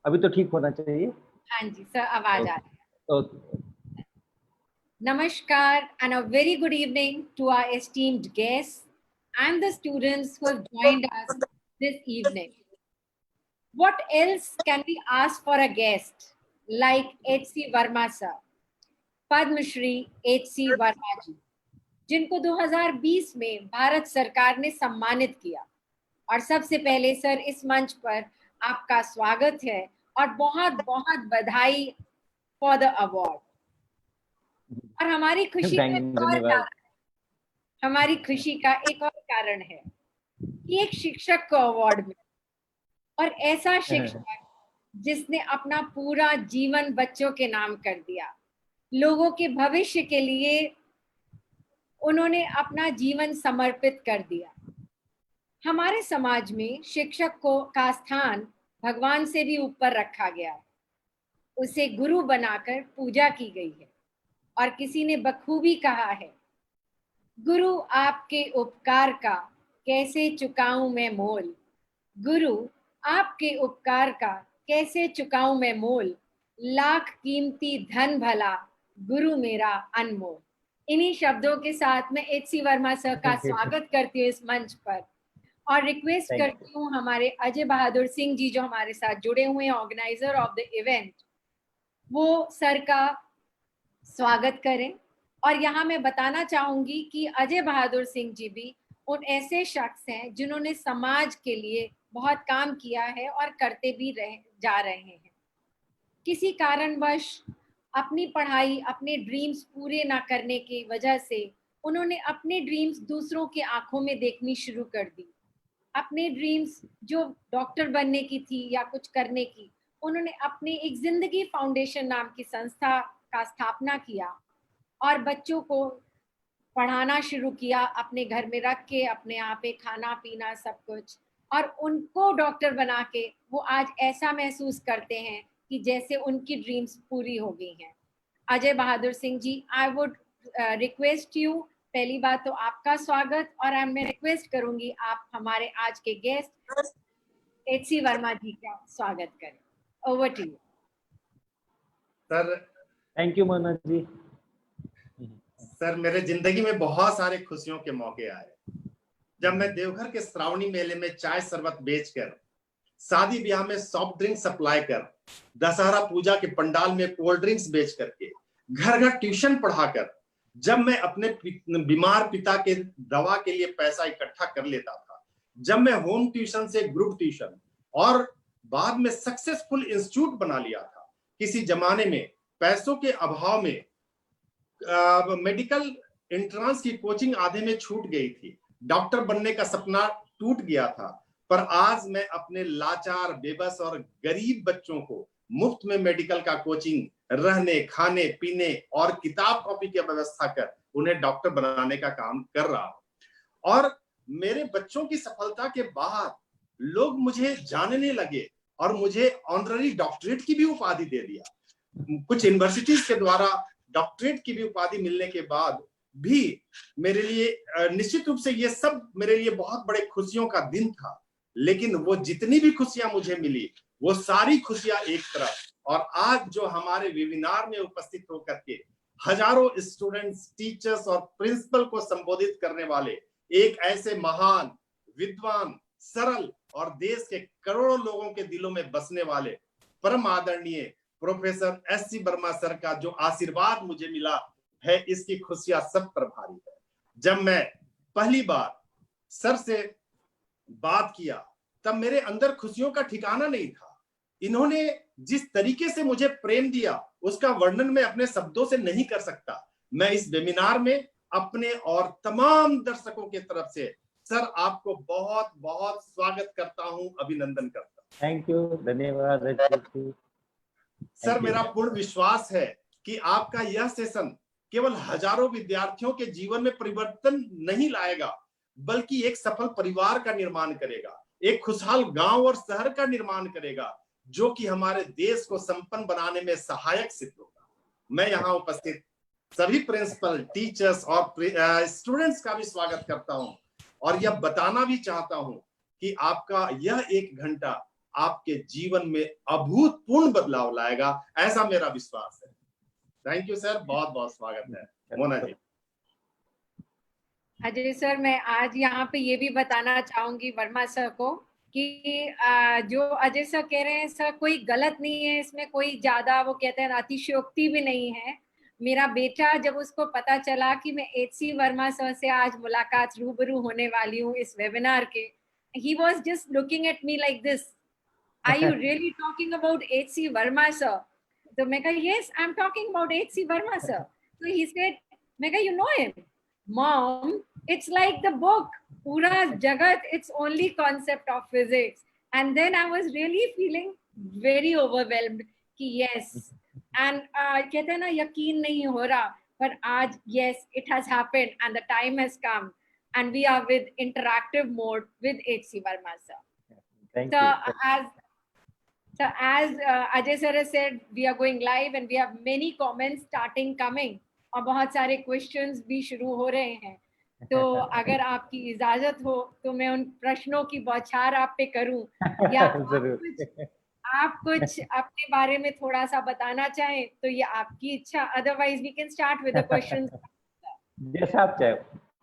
अभी तो ठीक होना चाहिए। हाँ जी सर, आवाज आ रही ओके। है। Namaskar and a very good evening to our esteemed guests and the students who have joined us this evening. What else can we ask for a guest like H.C. Verma sir, Padma Shri H.C. Verma ji, जिनको 2020 में भारत सरकार ने सम्मानित किया। और सबसे पहले sir इस मंच पर आपका स्वागत है और बहुत बहुत बधाई फॉर द अवार्ड। और हमारी खुशी का एक और धन्यवाद। कारण, हमारी खुशी का एक और कारण है कि एक शिक्षक को अवार्ड मिला, और ऐसा शिक्षक जिसने अपना पूरा जीवन बच्चों के नाम कर दिया, लोगों के भविष्य के लिए उन्होंने अपना जीवन समर्पित कर दिया। हमारे समाज में शिक्षक को का स्थान भगवान से भी ऊपर रखा गया है। उसे गुरु बनाकर पूजा की गई है, और किसी ने बखूबी कहा है, गुरु आपके उपकार का कैसे चुकाऊं मैं मोल, गुरु आपके उपकार का कैसे चुकाऊं मैं मोल, लाख कीमती धन भला गुरु मेरा अनमोल। इन्हीं शब्दों के साथ मैं H.C. वर्मा सर का स्वागत करती हूँ इस मंच पर, और रिक्वेस्ट करती हूँ हमारे अजय बहादुर सिंह जी जो हमारे साथ जुड़े हुए हैं, ऑर्गेनाइजर ऑफ द इवेंट, वो सर का स्वागत करें। और यहाँ मैं बताना चाहूंगी कि अजय बहादुर सिंह जी भी उन ऐसे शख्स हैं जिन्होंने समाज के लिए बहुत काम किया है और करते भी जा रहे हैं। किसी कारणवश अपनी पढ़ाई, अपने ड्रीम्स पूरे ना करने की वजह से उन्होंने अपने ड्रीम्स दूसरों की आंखों में देखनी शुरू कर दी। अपने ड्रीम्स जो डॉक्टर बनने की थी या कुछ करने की, उन्होंने अपनी एक जिंदगी फाउंडेशन नाम की संस्था का स्थापना किया और बच्चों को पढ़ाना शुरू किया, अपने घर में रख के, अपने यहाँ पे खाना पीना सब कुछ, और उनको डॉक्टर बना के वो आज ऐसा महसूस करते हैं कि जैसे उनकी ड्रीम्स पूरी हो गई हैं। Ajay Bahadur Singh ji, I would request you, पहली बात तो आपका स्वागत, और मैं रिक्वेस्ट करूंगी आप हमारे आज के गेस्ट H.C. वर्मा जी का स्वागत करें। Over to you sir. Thank you Manoj ji. Sir, मेरे जिंदगी में बहुत सारे खुशियों के मौके आए। जब मैं देवघर के श्रावणी मेले में चाय शरबत बेचकर, शादी ब्याह में सॉफ्ट ड्रिंक सप्लाई कर, दशहरा पूजा के पंडाल में कोल्ड ड्रिंक्स बेच करके, घर घर ट्यूशन पढ़ाकर, जब मैं अपने बीमार पिता के दवा के लिए पैसा इकट्ठा कर लेता था, जब मैं होम ट्यूशन से ग्रुप ट्यूशन और बाद में सक्सेसफुल इंस्टीट्यूट बना लिया था। किसी जमाने में पैसों के अभाव में मेडिकल एंट्रेंस की कोचिंग आधे में छूट गई थी, डॉक्टर बनने का सपना टूट गया था, पर आज मैं अपने लाचार, बेबस और गरीब बच्चों को मुफ्त में मेडिकल का कोचिंग, रहने, खाने, पीने और किताब कॉपी की व्यवस्था कर उन्हें डॉक्टर बनाने का काम कर रहा हूं। और मेरे बच्चों की सफलता के बाद लोग मुझे जानने लगे और मुझे ऑनररी डॉक्टरेट की भी उपाधि दे दिया। कुछ यूनिवर्सिटीज के द्वारा डॉक्टरेट की भी उपाधि मिलने के बाद भी मेरे लिए निश्चित रूप से ये सब मेरे लिए बहुत बड़े खुशियों का दिन था। लेकिन वो जितनी भी खुशियां मुझे मिली, वो सारी खुशियां एक तरफ, और आज जो हमारे वेबिनार में उपस्थित होकर के हजारों स्टूडेंट्स, टीचर्स और प्रिंसिपल को संबोधित करने वाले एक ऐसे महान, विद्वान, सरल और देश के करोड़ों लोगों के दिलों में बसने वाले परम आदरणीय प्रोफेसर एस.सी. वर्मा सर का जो आशीर्वाद मुझे मिला है, इसकी खुशियां सब पर भारी है। जब मैं पहली बार सर से बात किया तब मेरे अंदर खुशियों का ठिकाना नहीं था। इन्होंने जिस तरीके से मुझे प्रेम दिया उसका वर्णन मैं अपने शब्दों से नहीं कर सकता। मैं इस वेबिनार में अपने और तमाम दर्शकों की तरफ से सर आपको बहुत बहुत स्वागत करता हूं, अभिनंदन करता हूं। थैंक यू, धन्यवाद सर। मेरा पूर्ण विश्वास है कि आपका यह सेशन केवल हजारों विद्यार्थियों के जीवन में परिवर्तन नहीं लाएगा, बल्कि एक सफल परिवार का निर्माण करेगा, एक खुशहाल गांव और शहर का निर्माण करेगा, जो कि हमारे देश को संपन्न बनाने में सहायक सिद्ध होगा। मैं यहाँ उपस्थित सभी प्रिंसिपल, टीचर्स और स्टूडेंट्स का भी स्वागत करता हूँ, और यह बताना भी चाहता हूँ कि आपका यह 1 घंटा आपके जीवन में अभूतपूर्व बदलाव लाएगा, ऐसा मेरा विश्वास है। थैंक यू सर, बहुत बहुत स्वागत है। मोना जी। अजय सर, मैं आज यहाँ पे ये भी बताना चाहूंगी वर्मा सर को कि जो अजय सर कह रहे हैं सर, कोई गलत नहीं है इसमें, कोई ज्यादा वो कहते हैं अतिशयोक्ति भी नहीं है। मेरा बेटा जब उसको पता चला कि मैं एच.सी. वर्मा सर से आज मुलाकात रूबरू होने वाली हूँ इस वेबिनार के, he was just looking at me like this, are you really talking about H.C. Verma sir? तो मैं कहा yes, I'm talking about H.C. Verma sir. So he said, मैं कहा you know him? Mom, it's like the book, पूरा जगत, it's only concept of physics. And then I was really feeling very overwhelmed कि yes, and कहते हैं ना यकीन नहीं हो रहा, पर आज yes, it has happened and the time has come and we are with interactive mode with H.C. Verma sir. Thank So you. as Ajay sir has said, we are going live and we have many comments starting coming और बहुत सारे questions भी शुरू हो रहे हैं। तो अगर आपकी इजाजत हो तो मैं उन प्रश्नों की बौछार आप पे करूं, या आप कुछ अपने बारे में थोड़ा सा बताना चाहें तो ये आपकी इच्छा, otherwise we can start with the questions. जैसा आप चाहे,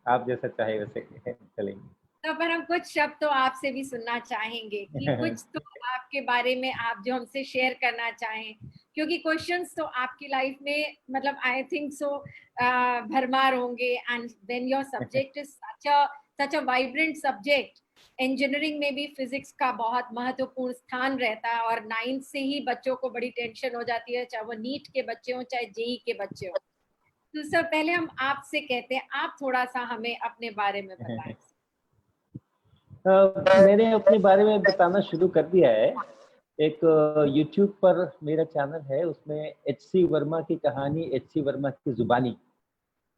आप जैसा चाहे वैसे चलेंगे। तो पर हम कुछ शब्द तो आपसे भी सुनना चाहेंगे कि कुछ तो आपके बारे में आप जो हमसे शेयर करना चाहें, क्योंकि क्वेश्चंस तो आपकी लाइफ में मतलब आई थिंक सो भरमार होंगे, and when your subject is such a vibrant subject, engineering में भी फिजिक्स का बहुत महत्वपूर्ण स्थान रहता है और 9th से ही बच्चों को बड़ी टेंशन हो जाती है, चाहे वो नीट के बच्चे हों चाहे जेई के बच्चे हों। तो सर पहले हम आपसे कहते हैं, आप थोड़ा सा हमें अपने बारे में बताएं। मैंने अपने बारे में बताना शुरू कर दिया है। एक YouTube पर मेरा चैनल है, उसमें H.C. वर्मा की कहानी, H.C. वर्मा की जुबानी,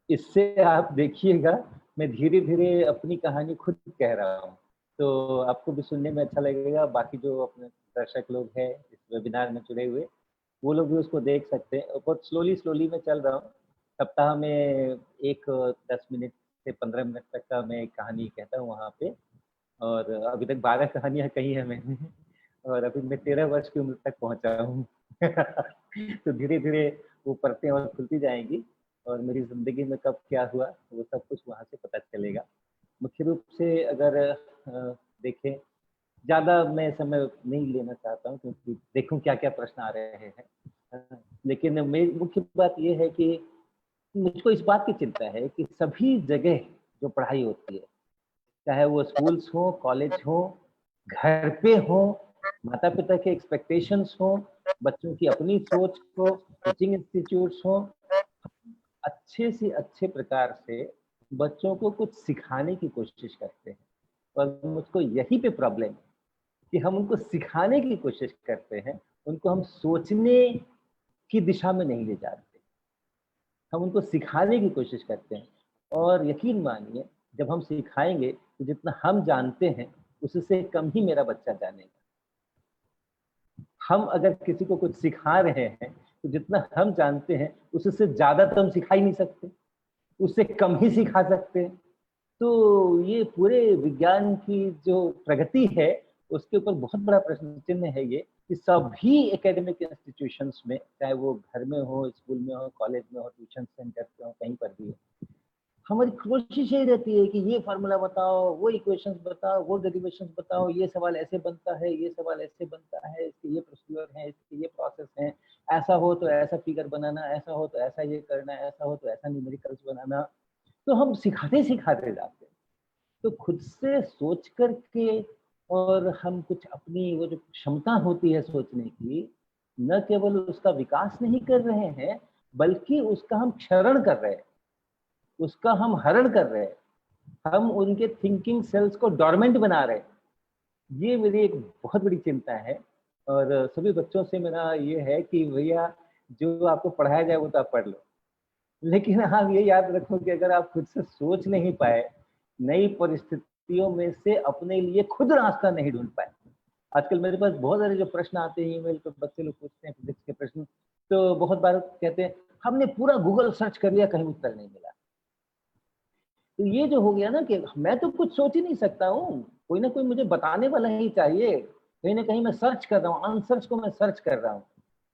इससे आप देखिएगा मैं धीरे धीरे अपनी कहानी खुद कह रहा हूँ, तो आपको भी सुनने में अच्छा लगेगा। बाकी जो अपने दर्शक लोग हैं इस वेबिनार में जुड़े हुए, वो लोग भी उसको देख सकते हैं। बहुत स्लोली मैं चल रहा हूँ। सप्ताह में 10 मिनट से 15 मिनट तक का मैं एक कहानी कहता हूँ वहाँ पे, और अभी तक 12 कहानियां कही है मैंने, और अभी मैं 13 वर्ष की उम्र तक पहुंचा हूँ। तो धीरे धीरे वो परतें और खुलती जाएंगी और मेरी जिंदगी में कब क्या हुआ वो सब कुछ वहाँ से पता चलेगा। मुख्य रूप से अगर देखें, ज़्यादा मैं समय नहीं लेना चाहता हूँ क्योंकि देखूं क्या क्या प्रश्न आ रहे हैं, लेकिन मेरी मुख्य बात ये है कि मुझको इस बात की चिंता है कि सभी जगह जो पढ़ाई होती है, चाहे वो स्कूल्स हो, कॉलेज हो, घर पे हो, माता पिता के एक्सपेक्टेशंस हो, बच्चों की अपनी सोच हो, कोचिंग इंस्टीट्यूट्स हो, अच्छे से अच्छे प्रकार से बच्चों को कुछ सिखाने की कोशिश करते हैं। और मुझको यही पे प्रॉब्लम है कि हम उनको सिखाने की कोशिश करते हैं, उनको हम सोचने की दिशा में नहीं ले जाते, हम उनको सिखाने की कोशिश करते हैं। और यकीन मानिए, जब हम सिखाएंगे तो जितना हम जानते हैं उससे कम ही मेरा बच्चा जानेगा। हम अगर किसी को कुछ सिखा रहे हैं तो जितना हम जानते हैं उससे ज्यादा तो हम सिखा ही नहीं सकते, उससे कम ही सिखा सकते हैं। तो ये पूरे विज्ञान की जो प्रगति है उसके ऊपर बहुत बड़ा प्रश्न चिन्ह है ये, कि सभी एकेडमिक इंस्टीट्यूशंस में, चाहे वो घर में हो, स्कूल में हो, कॉलेज में हो, ट्यूशन सेंटर पे हो, कहीं पर भी हो, हमारी कोशिश यही रहती है कि ये फार्मूला बताओ, वो इक्वेशंस बताओ, वो डेरिवेशंस बताओ, ये सवाल ऐसे बनता है, ये सवाल ऐसे बनता है, इसके ये प्रोसीजर है, इसके ये प्रोसेस है, ऐसा हो तो ऐसा फिगर बनाना, ऐसा हो तो ऐसा ये करना, ऐसा हो तो ऐसा न्यूमेरिकल्स बनाना। तो हम सिखाते सिखाते जाते हैं। तो खुद से सोच करके, और हम कुछ अपनी वो जो क्षमता होती है सोचने की, न केवल उसका विकास नहीं कर रहे हैं बल्कि उसका हम क्षरण कर रहे हैं, उसका हम हरण कर रहे हैं, हम उनके थिंकिंग सेल्स को डोरमेंट बना रहे हैं। ये मेरी एक बहुत बड़ी चिंता है। और सभी बच्चों से मेरा ये है कि भैया जो आपको पढ़ाया जाए वो तो आप पढ़ लो, लेकिन आप ये याद रखो कि अगर आप खुद से सोच नहीं पाए, नई परिस्थितियों में से अपने लिए खुद रास्ता नहीं ढूंढ पाए। आजकल मेरे पास बहुत सारे जो प्रश्न आते हैं ईमेल पर, बच्चे लोग पूछते हैं फिजिक्स के प्रश्न, तो बहुत बार कहते हैं हमने पूरा गूगल सर्च कर लिया, कहीं उत्तर नहीं मिला। तो ये जो हो गया ना कि मैं तो कुछ सोच ही नहीं सकता हूँ, कोई ना कोई मुझे बताने वाला ही चाहिए। कहीं ना कहीं मैं सर्च कर रहा हूँ, आंसर्स को मैं सर्च कर रहा हूँ।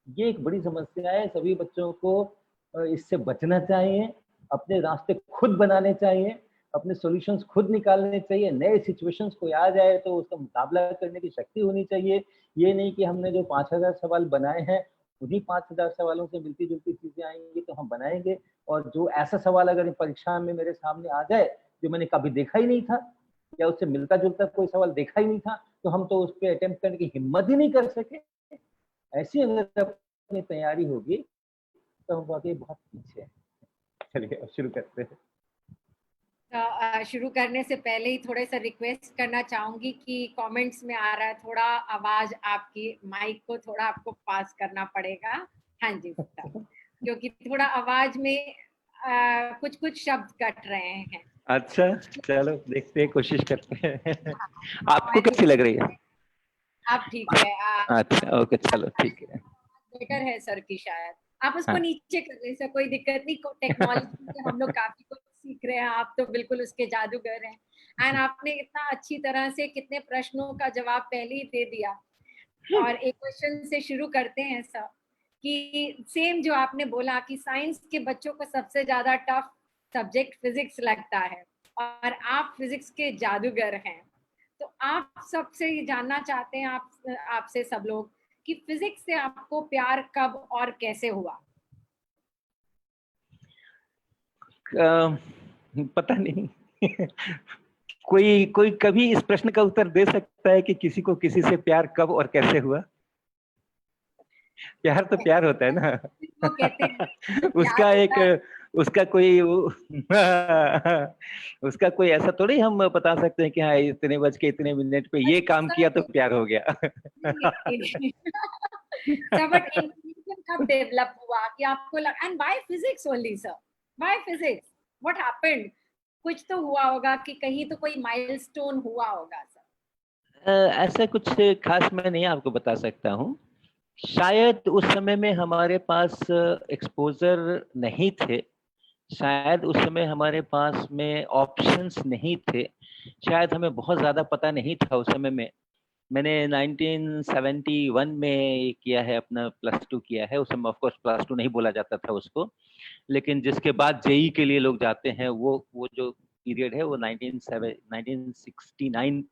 ये एक बड़ी समस्या है। सभी बच्चों को इससे बचना चाहिए, अपने रास्ते खुद बनाने चाहिए, अपने सॉल्यूशंस खुद निकालने चाहिए। नए सिचुएशंस कोई आ जाए तो उसका मुकाबला करने की शक्ति होनी चाहिए। ये नहीं कि हमने जो 5000 सवाल बनाए हैं उन्हीं 5000 सवालों से मिलती जुलती चीजें आएंगी तो हम बनाएंगे, और जो ऐसा सवाल अगर परीक्षा में मेरे सामने आ जाए जो मैंने कभी देखा ही नहीं था या उससे मिलता जुलता कोई सवाल देखा ही नहीं था, तो हम तो उस पर अटेम्प्ट करने की हिम्मत ही नहीं कर सके। ऐसी अगर अपनी तैयारी होगी तो हम वाकई बहुत पीछे हैं। चलिए अब शुरू करते हैं। शुरू करने से पहले ही थोड़े सा रिक्वेस्ट करना चाहूंगी कि कमेंट्स में आ रहा है थोड़ा आवाज, आपकी माइक को थोड़ा आपको पास करना पड़ेगा। हाँ जी बेटा, क्योंकि थोड़ा आवाज में कुछ कुछ शब्द कट रहे हैं। अच्छा चलो देखते हैं, कोशिश करते हैं। आपको कैसी लग रही है? आप ठीक है? अच्छा ओके चलो ठीक है। बेटर है सर की शायद। आप उसको हाँ। नीचे कर ले सर, कोई दिक्कत नहीं। टेक्नोलॉजी से हम लोग काफी कुछ सीख रहे हैं, आप तो बिल्कुल उसके जादूगर हैं। एंड आपने इतना अच्छी तरह से कितने प्रश्नों का जवाब पहले ही दे दिया। और एक क्वेश्चन से शुरू करते हैं सर, कि सेम जो आपने बोला कि साइंस के बच्चों को सबसे ज्यादा टफ सब्जेक्ट फिजिक्स लगता है और आप फिजिक्स के जादूगर हैं, तो आप सबसे ये जानना चाहते हैं आपसे सब लोग कि फिजिक्स से आपको प्यार कब और कैसे हुआ? पता नहीं। कोई कोई कभी इस प्रश्न का उत्तर दे सकता है कि किसी को किसी से प्यार कब और कैसे हुआ? प्यार तो प्यार होता है ना। वो कहते हैं उसका एक उसका कोई उसका कोई ऐसा थोड़ी हम बता सकते हैं कि हाँ इतने बज के इतने मिनट पे ये काम किया तो प्यार हो गया। सर बट इंट्यूशन कब डेवलप हुआ कि आपको लगा, and why physics only sir? Why physics? What happened? कुछ तो हुआ होगा कि कहीं तो कोई माइलस्टोन हुआ होगा सर। ऐसा कुछ खास मैं नहीं आपको बता सकता हूँ। शायद उस समय में हमारे पास एक्सपोजर नहीं थे, शायद उस समय हमारे पास में ऑप्शंस नहीं थे, शायद हमें बहुत ज़्यादा पता नहीं था उस समय में। मैंने 1971 में किया है, अपना +2 किया है। उस समय ऑफ कोर्स +2 नहीं बोला जाता था उसको, लेकिन जिसके बाद जेई के लिए लोग जाते हैं वो जो पीरियड है वो 1969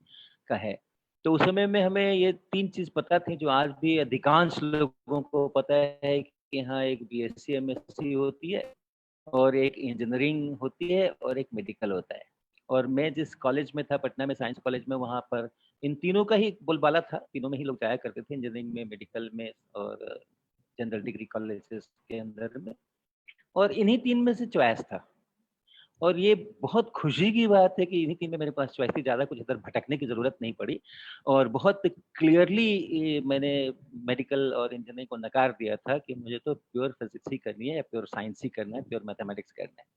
का है। तो उस समय में हमें ये 3 चीज पता थी जो आज भी अधिकांश लोगों को पता है कि हाँ एक बीएससी एमएससी होती है और एक इंजीनियरिंग होती है और एक मेडिकल होता है। और मैं जिस कॉलेज में था, पटना में साइंस कॉलेज में, वहाँ पर इन तीनों का ही बोलबाला था, तीनों में ही लोग जाया करते थे, इंजीनियरिंग में, मेडिकल में और जनरल डिग्री कॉलेजेस के अंदर में, और इन्हीं 3 में से चॉइस था। और ये बहुत खुशी की बात है कि इन्हीं 3 में मेरे पास चॉइस थी, ज़्यादा कुछ इधर भटकने की ज़रूरत नहीं पड़ी और बहुत क्लियरली मैंने मेडिकल और इंजीनियरिंग को नकार दिया था कि मुझे तो प्योर फिजिक्स ही करनी है या प्योर साइंस ही करना है, प्योर मैथमेटिक्स करना है।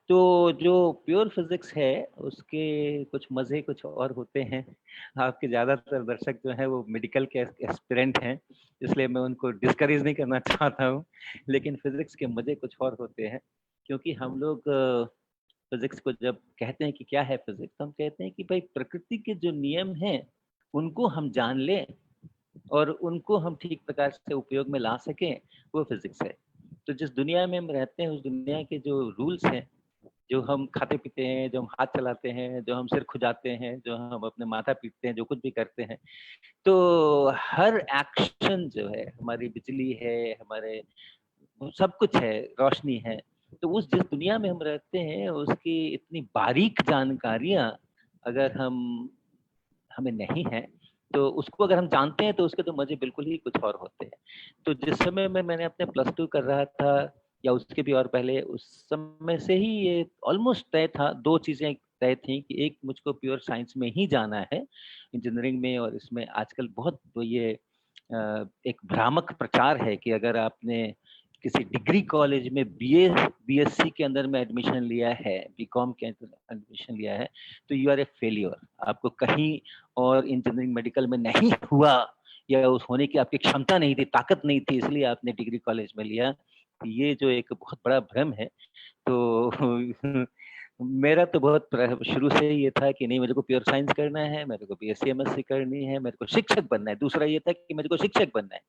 तो जो प्योर फिजिक्स है उसके कुछ मज़े कुछ और होते हैं। आपके ज़्यादातर दर्शक जो हैं वो मेडिकल के एस्पिरेंट हैं, इसलिए मैं उनको डिस्करेज नहीं करना चाहता हूँ, लेकिन फिजिक्स के मज़े कुछ और होते हैं। क्योंकि हम लोग फिजिक्स को जब कहते हैं कि क्या है फिजिक्स, तो हम कहते हैं कि भाई प्रकृति के जो नियम हैं उनको हम जान लें और उनको हम ठीक प्रकार से उपयोग में ला सकें, वो फिजिक्स है। तो जिस दुनिया में हम रहते हैं उस दुनिया के जो रूल्स हैं, जो हम खाते पीते हैं, जो हम हाथ चलाते हैं, जो हम सिर खुजाते हैं, जो हम अपने माथा पीटते हैं, जो कुछ भी करते हैं, तो हर एक्शन जो है, हमारी बिजली है, हमारे सब कुछ है, रोशनी है, तो उस जिस दुनिया में हम रहते हैं उसकी इतनी बारीक जानकारियां अगर हमें नहीं है, तो उसको अगर हम जानते हैं तो उसके तो मजे बिल्कुल ही कुछ और होते हैं। तो जिस समय में मैंने अपने +2 कर रहा था या उसके भी और पहले, उस समय से ही ये ऑलमोस्ट तय था, 2 चीजें तय थी कि एक मुझको प्योर साइंस में ही जाना है, इंजीनियरिंग में। और इसमें आजकल बहुत तो ये एक भ्रामक प्रचार है कि अगर आपने किसी डिग्री कॉलेज में बीएससी के अंदर में एडमिशन लिया है, बीकॉम के अंदर एडमिशन लिया है, तो यू आर ए फेलियर। आपको कहीं और इंजीनियरिंग मेडिकल में नहीं हुआ या उस होने की आपकी क्षमता नहीं थी, ताकत नहीं थी, इसलिए आपने डिग्री कॉलेज में लिया। ये जो एक बहुत बड़ा भ्रम है, तो मेरा तो बहुत शुरू से ही ये था कि नहीं, मेरे को प्योर साइंस करना है, मेरे को बीएससी एमएससी करनी है, मेरे को शिक्षक बनना है। दूसरा ये था कि मेरे को शिक्षक बनना है,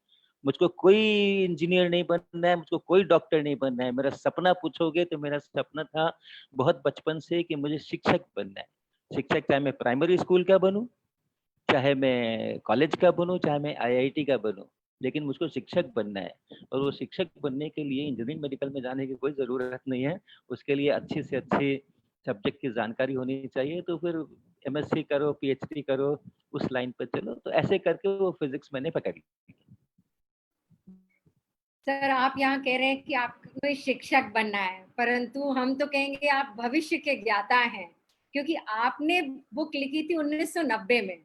मुझको कोई इंजीनियर नहीं बनना है, मुझको कोई डॉक्टर नहीं बनना है। मेरा सपना पूछोगे तो मेरा सपना था बहुत बचपन से कि मुझे शिक्षक बनना है। शिक्षक चाहे मैं प्राइमरी स्कूल का बनूं, चाहे मैं कॉलेज का बनूं, चाहे मैं आईआईटी का बनूं, लेकिन मुझको शिक्षक बनना है। और वो शिक्षक बनने के लिए इंजीनियरिंग मेडिकल में जाने की कोई जरूरत नहीं है, उसके लिए अच्छी से अच्छी सब्जेक्ट की जानकारी होनी चाहिए। तो फिर एमएससी करो, पीएचडी करो, उस लाइन पर चलो। तो ऐसे करके वो फिजिक्स मैंने पकड़ ली। सर, आप यहाँ कह रहे हैं कि आपको शिक्षक बनना है, परंतु हम तो कहेंगे आप भविष्य के ज्ञाता हैं, क्योंकि आपने बुक लिखी थी 1990 में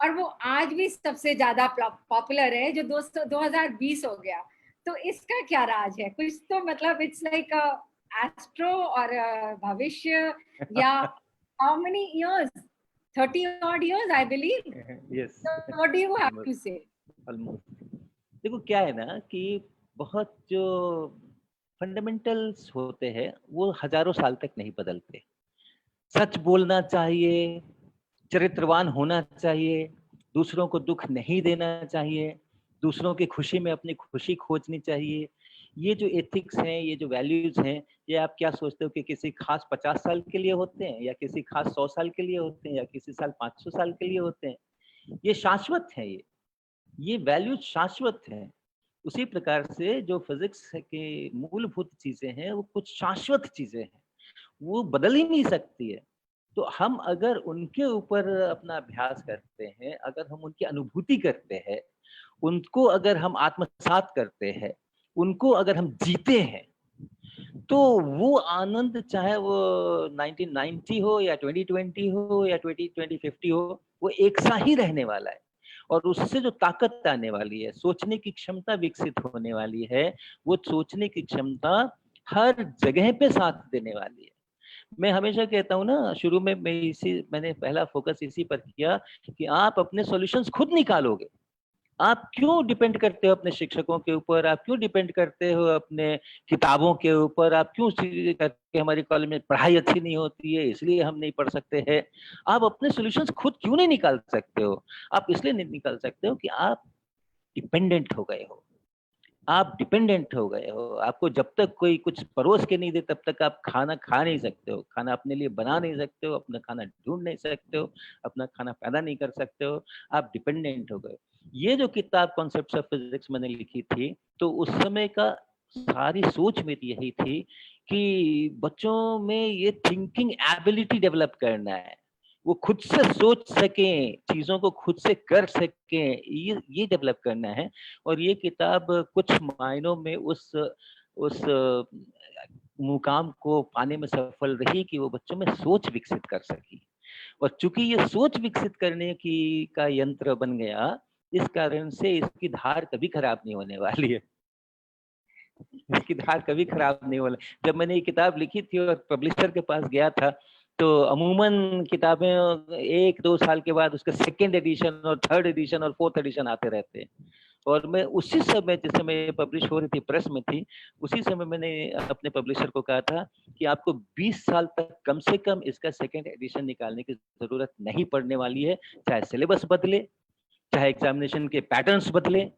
और वो आज भी सबसे ज्यादा पॉपुलर है, जो 2020 हो गया। तो इसका क्या राज है? कुछ तो मतलब इट्स लाइक एस्ट्रो और भविष्य, या how many years? 30 odd years, I believe. Yes. So what do you have to say? Almost. देखो क्या है ना कि बहुत जो फंडामेंटल्स होते हैं वो हजारों साल तक नहीं बदलते। सच बोलना चाहिए, चरित्रवान होना चाहिए, दूसरों को दुख नहीं देना चाहिए, दूसरों की खुशी में अपनी खुशी खोजनी चाहिए। ये जो एथिक्स हैं, ये जो वैल्यूज हैं, ये आप क्या सोचते हो कि किसी खास 50 साल के लिए होते हैं, या किसी खास 100 साल के लिए होते हैं, या किसी साल 500 साल के लिए होते हैं? ये शाश्वत है। ये वैल्यूज शाश्वत हैं। उसी प्रकार से जो फिजिक्स के मूलभूत चीजें हैं वो कुछ शाश्वत चीजें हैं, वो बदल ही नहीं सकती है। तो हम अगर उनके ऊपर अपना अभ्यास करते हैं, अगर हम उनकी अनुभूति करते हैं, उनको अगर हम आत्मसात करते हैं, उनको अगर हम जीते हैं, तो वो आनंद चाहे वो 1990 हो या 2020 हो या 2050 हो, वो एक सा ही रहने वाला है। और उससे जो ताकत आने वाली है, सोचने की क्षमता विकसित होने वाली है, वो सोचने की क्षमता हर जगह पे साथ देने वाली है। मैं हमेशा कहता हूँ ना, शुरू में मैंने पहला फोकस इसी पर किया कि आप अपने सॉल्यूशंस खुद निकालोगे। आप क्यों डिपेंड करते हो अपने शिक्षकों के ऊपर? आप क्यों डिपेंड करते हो अपने किताबों के ऊपर? आप क्यों करके हमारी कॉलेज में पढ़ाई अच्छी नहीं होती है इसलिए हम नहीं पढ़ सकते हैं? आप अपने सॉल्यूशंस खुद क्यों नहीं निकाल सकते हो? आप इसलिए नहीं निकाल सकते हो कि आप डिपेंडेंट हो गए हो। आप डिपेंडेंट हो गए हो। आपको जब तक कोई कुछ परोस के नहीं दे तब तक आप खाना खा नहीं सकते हो, खाना अपने लिए बना नहीं सकते हो, अपना खाना ढूंढ नहीं सकते हो, अपना खाना पैदा नहीं कर सकते हो। आप डिपेंडेंट हो गए। ये जो किताब कॉन्सेप्ट्स ऑफ फिजिक्स मैंने लिखी थी, तो उस समय का सारी सोच मेरी यही थी कि बच्चों में ये थिंकिंग एबिलिटी डेवलप करना है, वो खुद से सोच सकें, चीजों को खुद से कर सकें, ये डेवलप करना है। और ये किताब कुछ मायनों में उस मुकाम को पाने में सफल रही कि वो बच्चों में सोच विकसित कर सकी। और चूंकि ये सोच विकसित करने की का यंत्र बन गया, इस कारण से इसकी धार कभी खराब नहीं होने वाली है। इसकी धार कभी खराब नहीं होने। जब मैंने ये किताब लिखी थी और पब्लिशर के पास गया था, तो अमूमन किताबें 1-2 साल के बाद उसका सेकेंड एडिशन और थर्ड एडिशन और फोर्थ एडिशन आते रहते हैं। और मैं उसी समय, जिस समय पब्लिश हो रही थी, प्रेस में थी, उसी समय मैंने अपने पब्लिशर को कहा था कि आपको 20 साल तक कम से कम इसका सेकेंड एडिशन निकालने की जरूरत नहीं पड़ने वाली है। चाहे सिलेबस बदले, चाहे एग्जामिनेशन के पैटर्न्स बदले,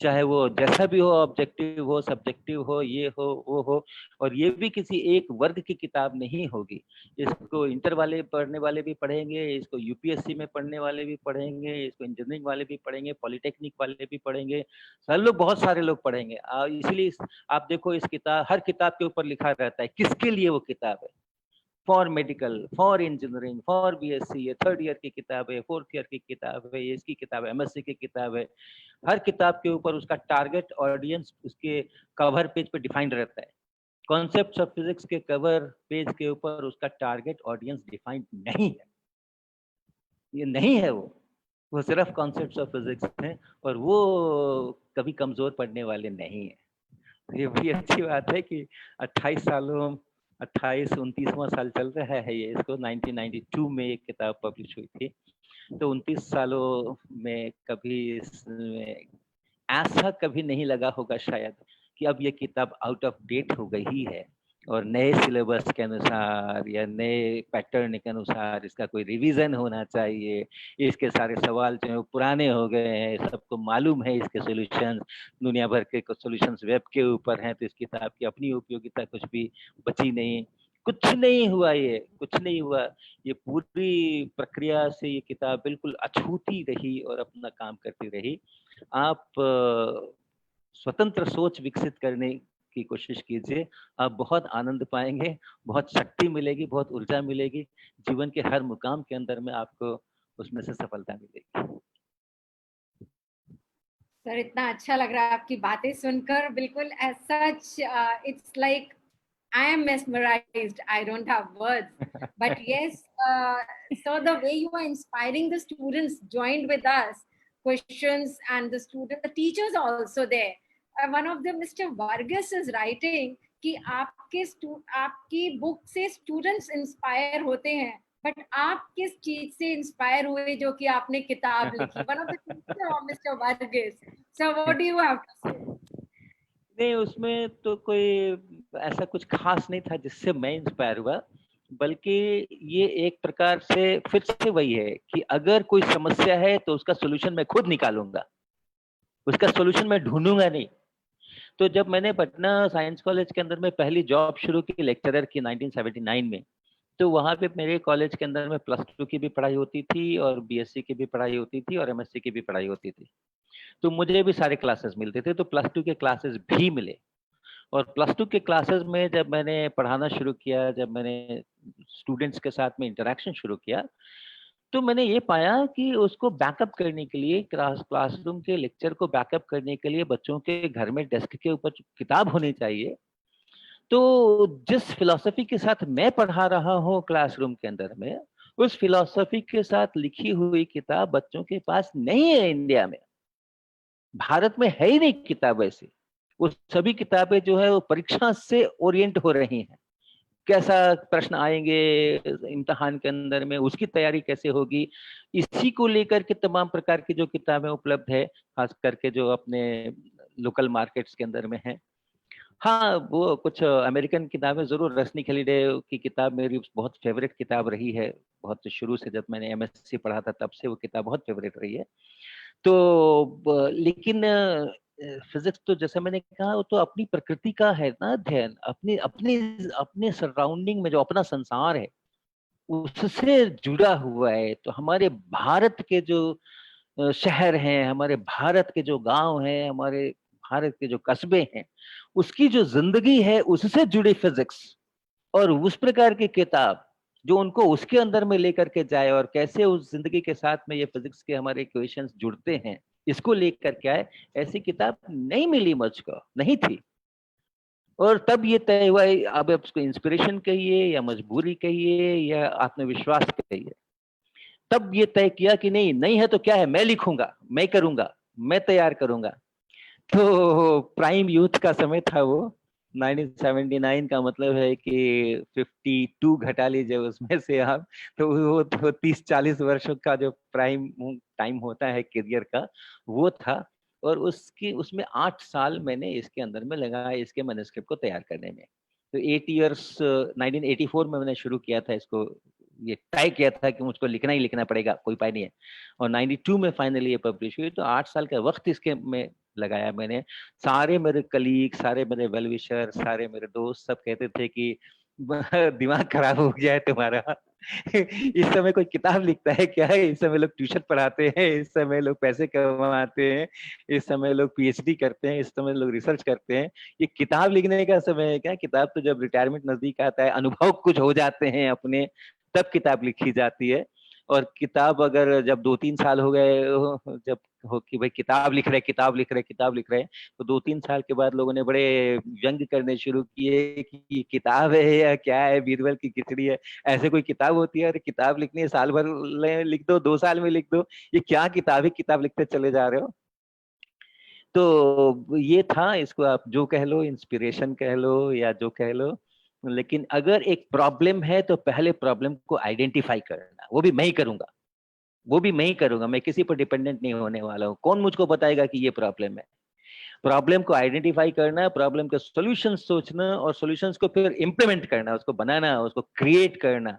चाहे वो जैसा भी हो, ऑब्जेक्टिव हो, सब्जेक्टिव हो, ये हो, वो हो। और ये भी किसी एक वर्ग की किताब नहीं होगी। इसको इंटर वाले पढ़ने वाले भी पढ़ेंगे, इसको यूपीएससी में पढ़ने वाले भी पढ़ेंगे, इसको इंजीनियरिंग वाले भी पढ़ेंगे, पॉलिटेक्निक वाले भी पढ़ेंगे, सब लोग, बहुत सारे लोग पढ़ेंगे। इसलिए आप देखो, इस किताब, हर किताब के ऊपर लिखा रहता है किसके लिए वो किताब है। For medical, for engineering, for BSc, ये 3rd ईयर की किताब है, 4th ईयर की किताब है, ये इसकी किताब है, एमएससी की किताब है। हर किताब के ऊपर उसका टारगेट ऑडियंस उसके कवर पेज पे डिफाइंड रहता है। कॉन्सेप्ट्स ऑफ फिजिक्स के कवर पेज के ऊपर उसका टारगेट ऑडियंस डिफाइंड नहीं है। ये नहीं है, वो सिर्फ कॉन्सेप्ट्स ऑफ फिजिक्स हैं, और वो कभी कमजोर पड़ने वाले नहीं है। ये बड़ी अच्छी बात है कि 28 सालों 29वां साल चल रहा है ये। इसको 1992 में एक किताब पब्लिश हुई थी। तो 29 सालों में कभी ऐसा कभी नहीं लगा होगा शायद कि अब ये किताब आउट ऑफ डेट हो गई है, और नए सिलेबस के अनुसार या नए पैटर्न के अनुसार इसका कोई रिवीजन होना चाहिए। इसके सारे सवाल जो है पुराने हो गए हैं, सबको मालूम है इसके सॉल्यूशंस, दुनिया भर के सॉल्यूशंस वेब के ऊपर हैं, तो इस किताब की अपनी उपयोगिता कुछ भी बची नहीं। कुछ नहीं हुआ, ये कुछ नहीं हुआ। ये पूरी प्रक्रिया से ये किताब बिल्कुल अछूती रही और अपना काम करती रही। आप स्वतंत्र सोच विकसित करने की कोशिश कीजिए, आप बहुत आनंद पाएंगे, बहुत शक्ति मिलेगी, बहुत ऊर्जा मिलेगी, जीवन के हर मुकाम के अंदर में आपको उसमें से सफलता मिलेगी। सर इतना अच्छा लग रहा है आपकी बातें सुनकर, बिल्कुल as such it's like I am mesmerized. I don't have words. But yes, so the way you are inspiring the students joined with us, questions and the teachers are also there. One of them, Mr. Vargas, is writing कि आपकी book से students inspire होते हैं, but आप किस चीज से inspire हुए जो कि आपने किताब लिखी? One of the teacher of Mr. Vargas. So what do you have to say? नहीं, उसमें तो कोई ऐसा कुछ खास नहीं था जिससे मैं इंस्पायर हुआ, बल्कि ये एक प्रकार से फिर से वही है कि अगर कोई समस्या है तो उसका सॉल्यूशन मैं खुद निकालूंगा, उसका सॉल्यूशन मैं ढूंढूंगा नहीं। तो जब मैंने पटना साइंस कॉलेज के अंदर में पहली जॉब शुरू की लेक्चरर की 1979 में, तो वहाँ पे मेरे कॉलेज के अंदर में +2 की भी पढ़ाई होती थी और बीएससी की भी पढ़ाई होती थी और एमएससी की भी पढ़ाई होती थी। तो मुझे भी सारे क्लासेस मिलते थे, तो +2 के क्लासेस भी मिले। और +2 के क्लासेस में जब मैंने पढ़ाना शुरू किया, जब मैंने स्टूडेंट्स के साथ में इंटरेक्शन शुरू किया, तो मैंने ये पाया कि उसको बैकअप करने के लिए, क्लासरूम के लेक्चर को बैकअप करने के लिए बच्चों के घर में डेस्क के ऊपर किताब होनी चाहिए। तो जिस फिलॉसफी के साथ मैं पढ़ा रहा हूँ क्लासरूम के अंदर में, उस फिलॉसफी के साथ लिखी हुई किताब बच्चों के पास नहीं है इंडिया में, भारत में है ही नहीं किताब ऐसी। वो सभी किताबें जो है वो परीक्षा से ओरिएंट हो रही हैं, कैसा प्रश्न आएंगे इम्तिहान के अंदर में, उसकी तैयारी कैसे होगी, इसी को लेकर के तमाम प्रकार की जो किताबें उपलब्ध है, खास करके जो अपने लोकल मार्केट्स के अंदर में है। हाँ, वो कुछ अमेरिकन किताबें जरूर, रश्मि खलीडे की किताब मेरी बहुत फेवरेट किताब रही है, बहुत शुरू से, जब मैंने एमएससी पढ़ा था तब से वो किताब बहुत फेवरेट रही है। तो लेकिन फिजिक्स तो जैसे मैंने कहा, वो तो अपनी प्रकृति का है ना अध्ययन, अपने अपने अपने सराउंडिंग में जो अपना संसार है उससे जुड़ा हुआ है। तो हमारे भारत के जो शहर हैं, हमारे भारत के जो गांव हैं, हमारे भारत के जो कस्बे हैं, उसकी जो जिंदगी है उससे जुड़ी फिजिक्स, और उस प्रकार की किताब जो उनको उसके अंदर में लेकर के जाए और कैसे उस जिंदगी के साथ में ये फिजिक्स के हमारे इक्वेशंस जुड़ते हैं, इसको लेकर के आए, ऐसी किताब नहीं मिली मुझको, नहीं थी। और तब ये तय हुआ, अब उसको इंस्पिरेशन कहिए या मजबूरी कहिए या आत्मविश्वास कहिए, तब ये तय किया कि नहीं, नहीं है तो क्या है, मैं लिखूंगा, मैं करूंगा, मैं तैयार करूंगा। तो प्राइम यूथ का समय था वो, 1979 का मतलब है कि 52 घटा लीजिए उसमें से आप, तो वो तो 30-40 वर्षों का जो प्राइम टाइम होता है करियर का, वो था। और उसमें 8 साल मैंने इसके अंदर में लगाया, इसके मैन्युस्क्रिप्ट को तैयार करने में। तो 8 इयर्स 1984 में मैंने शुरू किया था इसको, ये तय किया था कि मुझको लिखना ही लिखना पड़ेगा, कोई उपाय नहीं है, और 92 में फाइनली ये पब्लिश हुई। तो 8 साल का वक्त इसके में लगाया मैंने। सारे मेरे कलीग, सारे मेरे वेल विशर, सारे मेरे दोस्त सब कहते थे कि दिमाग खराब हो गया है तुम्हारा इस समय कोई किताब लिखता है क्या है, इस समय लोग ट्यूशन पढ़ाते हैं, इस समय लोग पैसे कमाते हैं, इस समय लोग पीएचडी करते हैं, इस समय लोग रिसर्च करते हैं, ये किताब लिखने का समय है क्या? किताब तो जब रिटायरमेंट नजदीक आता है, अनुभव कुछ हो जाते हैं अपने, तब किताब लिखी जाती है। और किताब अगर जब 2-3 साल हो गए, जब हो कि भाई किताब लिख रहे, किताब लिख रहे, किताब लिख रहे, तो 2-3 साल के बाद लोगों ने बड़े व्यंग करने शुरू किए कि किताब है या क्या है, बीरबल की खिचड़ी है, ऐसे कोई किताब होती है? अरे किताब लिखनी है, साल भर लिख दो, 2 साल में लिख दो, ये क्या किताब है, किताब लिखते चले जा रहे हो। तो ये था, इसको आप जो कह लो, इंस्पिरेशन कह लो या जो कह लो, लेकिन अगर एक प्रॉब्लम है तो पहले प्रॉब्लम को आइडेंटिफाई करना, वो भी मैं ही करूंगा, वो भी मैं ही करूंगा, मैं किसी पर डिपेंडेंट नहीं होने वाला हूँ। कौन मुझको बताएगा कि ये प्रॉब्लम है? प्रॉब्लम को आइडेंटिफाई करना, प्रॉब्लम के सॉल्यूशन सोचना और सॉल्यूशंस को फिर इम्प्लीमेंट करना, उसको बनाना, उसको क्रिएट करना।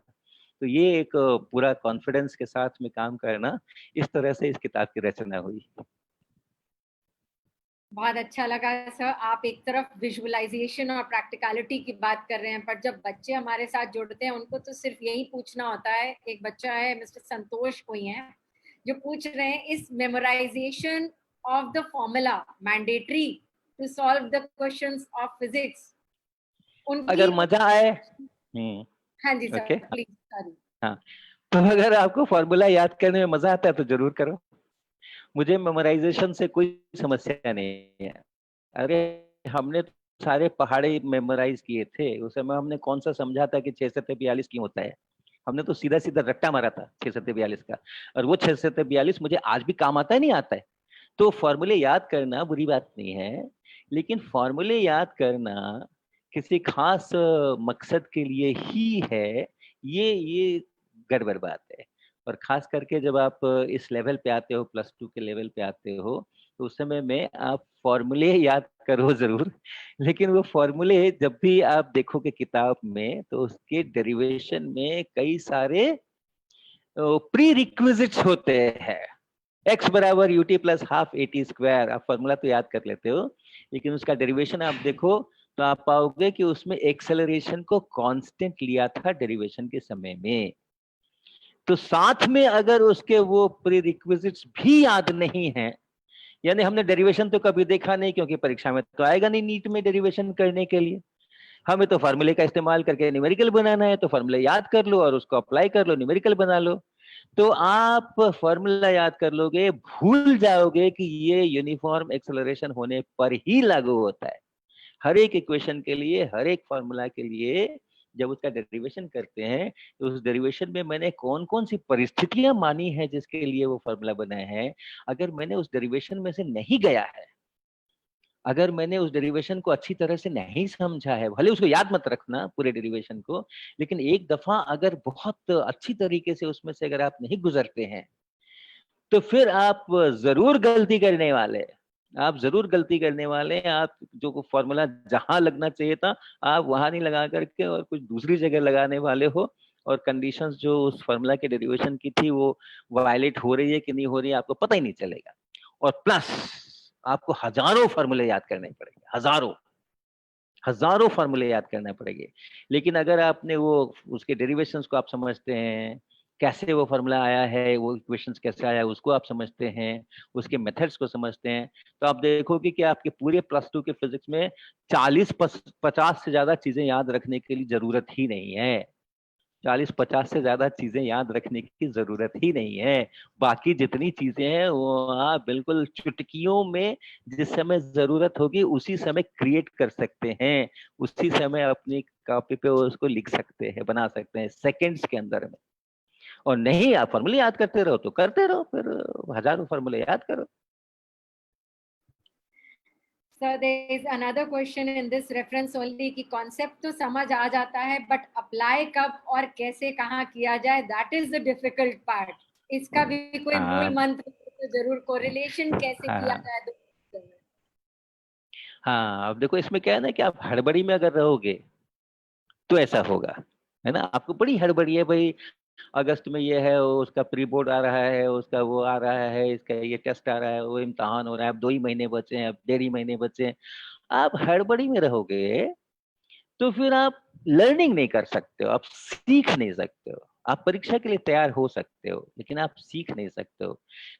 तो ये एक पूरा कॉन्फिडेंस के साथ में काम करना, इस तरह से इस किताब की रचना हुई। बहुत अच्छा लगा सर। आप एक तरफ विजुअलाइजेशन और प्रैक्टिकलिटी की बात कर रहे हैं, पर जब बच्चे हमारे साथ जुड़ते हैं उनको तो सिर्फ यही पूछना होता है। एक बच्चा है, मिस्टर संतोष कोई है, जो पूछ रहे हैं, is memorization of the formula mandatory to solve the questions of physics? अगर मजा आए। हाँ जी सर, ओके, प्लीज। सॉरी। हाँ, तो अगर आपको फॉर्मूला याद करने में मजा आता है तो जरूर करो। मुझे मेमोराइजेशन से कोई समस्या नहीं है। अरे हमने सारे पहाड़े मेमोराइज किए थे, उस समय हमने कौन सा समझा था कि 6 क्यों होता है। हमने तो सीधा सीधा रट्टा मारा था 6 का, और वो 6 मुझे आज भी काम आता है, नहीं आता है। तो फॉर्मूले याद करना बुरी बात नहीं है, लेकिन फॉर्मूले याद करना किसी खास मकसद के लिए ही है, ये गड़बड़ बात है। और खास करके जब आप इस लेवल पे आते हो, +2 के लेवल पे आते हो, तो उस समय में आप फॉर्मूले याद करो जरूर, लेकिन वो फॉर्मूले जब भी आप देखोगे किताब में तो उसके डेरिवेशन में कई सारे प्री रिक्विजिट्स होते हैं। x बराबर ut plus half at square, आप फॉर्मूला तो याद कर लेते हो, लेकिन उसका डेरिवेशन आप देखो तो आप पाओगे कि उसमें एक्सेलरेशन को कांस्टेंट लिया था डेरिवेशन के समय में। तो साथ में अगर उसके वो प्री रिक्विजिट्स भी याद नहीं है, यानी हमने डेरिवेशन तो कभी देखा नहीं, क्योंकि परीक्षा में तो आएगा नहीं नीट में डेरिवेशन करने के लिए। हमें तो फार्मूले का इस्तेमाल करके न्यूमेरिकल बनाना है, तो फार्मूले याद कर लो और उसको अप्लाई कर लो, न्यूमेरिकल बना लो। तो आप फॉर्मूला याद कर लोगे, भूल जाओगे कि ये यूनिफॉर्म एक्सेलरेशन होने पर ही लागू होता है। हर एक इक्वेशन के लिए, हर एक फॉर्मूला के लिए जब उसका डेरिवेशन करते हैं तो उस डेरिवेशन में मैंने कौन कौन सी परिस्थितियां मानी है जिसके लिए वो फॉर्मूला बना है। अगर मैंने उस डेरिवेशन में से नहीं गया है, अगर मैंने उस डेरिवेशन को अच्छी तरह से नहीं समझा है, भले उसको याद मत रखना पूरे डेरिवेशन को, लेकिन एक दफा अगर बहुत अच्छी तरीके से उसमें से अगर आप नहीं गुजरते हैं तो फिर आप जरूर गलती करने वाले हैं। आप जरूर गलती करने वाले हैं। आप जो फॉर्मूला जहां लगना चाहिए था आप वहां नहीं लगा करके और कुछ दूसरी जगह लगाने वाले हो, और कंडीशंस जो उस फॉर्मूला के डेरिवेशन की थी वो वायलेट हो रही है कि नहीं हो रही है आपको पता ही नहीं चलेगा। और प्लस आपको हजारों फॉर्मूले याद करने पड़ेंगे, हजारों हजारों फॉर्मूले याद करने पड़ेंगे। लेकिन अगर आपने वो उसके डेरिवेशंस को आप समझते हैं, कैसे वो फॉर्मूला आया है, वो इक्वेशंस कैसे आया है उसको आप समझते हैं, उसके मेथड्स को समझते हैं, तो आप देखोगे कि आपके पूरे +2 के फिजिक्स में 40-50 से ज्यादा चीजें याद रखने की जरूरत ही नहीं है। 40-50 से ज्यादा चीजें याद रखने की जरूरत ही नहीं है। बाकी जितनी चीजें हैं वो आप बिल्कुल चुटकियों में जिस समय जरूरत होगी उसी समय क्रिएट कर सकते हैं, उसी समय अपनी कॉपी पे उसको लिख सकते हैं, बना सकते हैं सेकंड्स के अंदर में। और नहीं आप फॉर्मूले याद करते रहो तो करते रहो, फिर हजारों फॉर्मूले याद करो। So there is another question in this reference only कि concept तो समझ आ जाता है, but apply कब और कैसे कहाँ किया जाए, that is the difficult part. इसका भी कोई मूल मंत्र तो जरूर, correlation कैसे किया जाए दो। हाँ अब देखो इसमें क्या है ना कि आप हड़बड़ी में अगर रहोगे तो ऐसा होगा, है ना। आपको बड़ी हड़बड़ी है भाई, अगस्त में ये है, उसका प्री बोर्ड आ रहा है, उसका वो आ रहा है, इसका ये टेस्ट आ रहा है, वो इम्तहान हो रहा है, अब 2 ही महीने बचे हैं, अब 1.5 ही महीने बचे हैं। आप हड़बड़ी में रहोगे तो फिर आप लर्निंग नहीं कर सकते हो, आप सीख नहीं सकते हो। आप परीक्षा के लिए तैयार हो सकते हो लेकिन आप सीख नहीं सकते हो।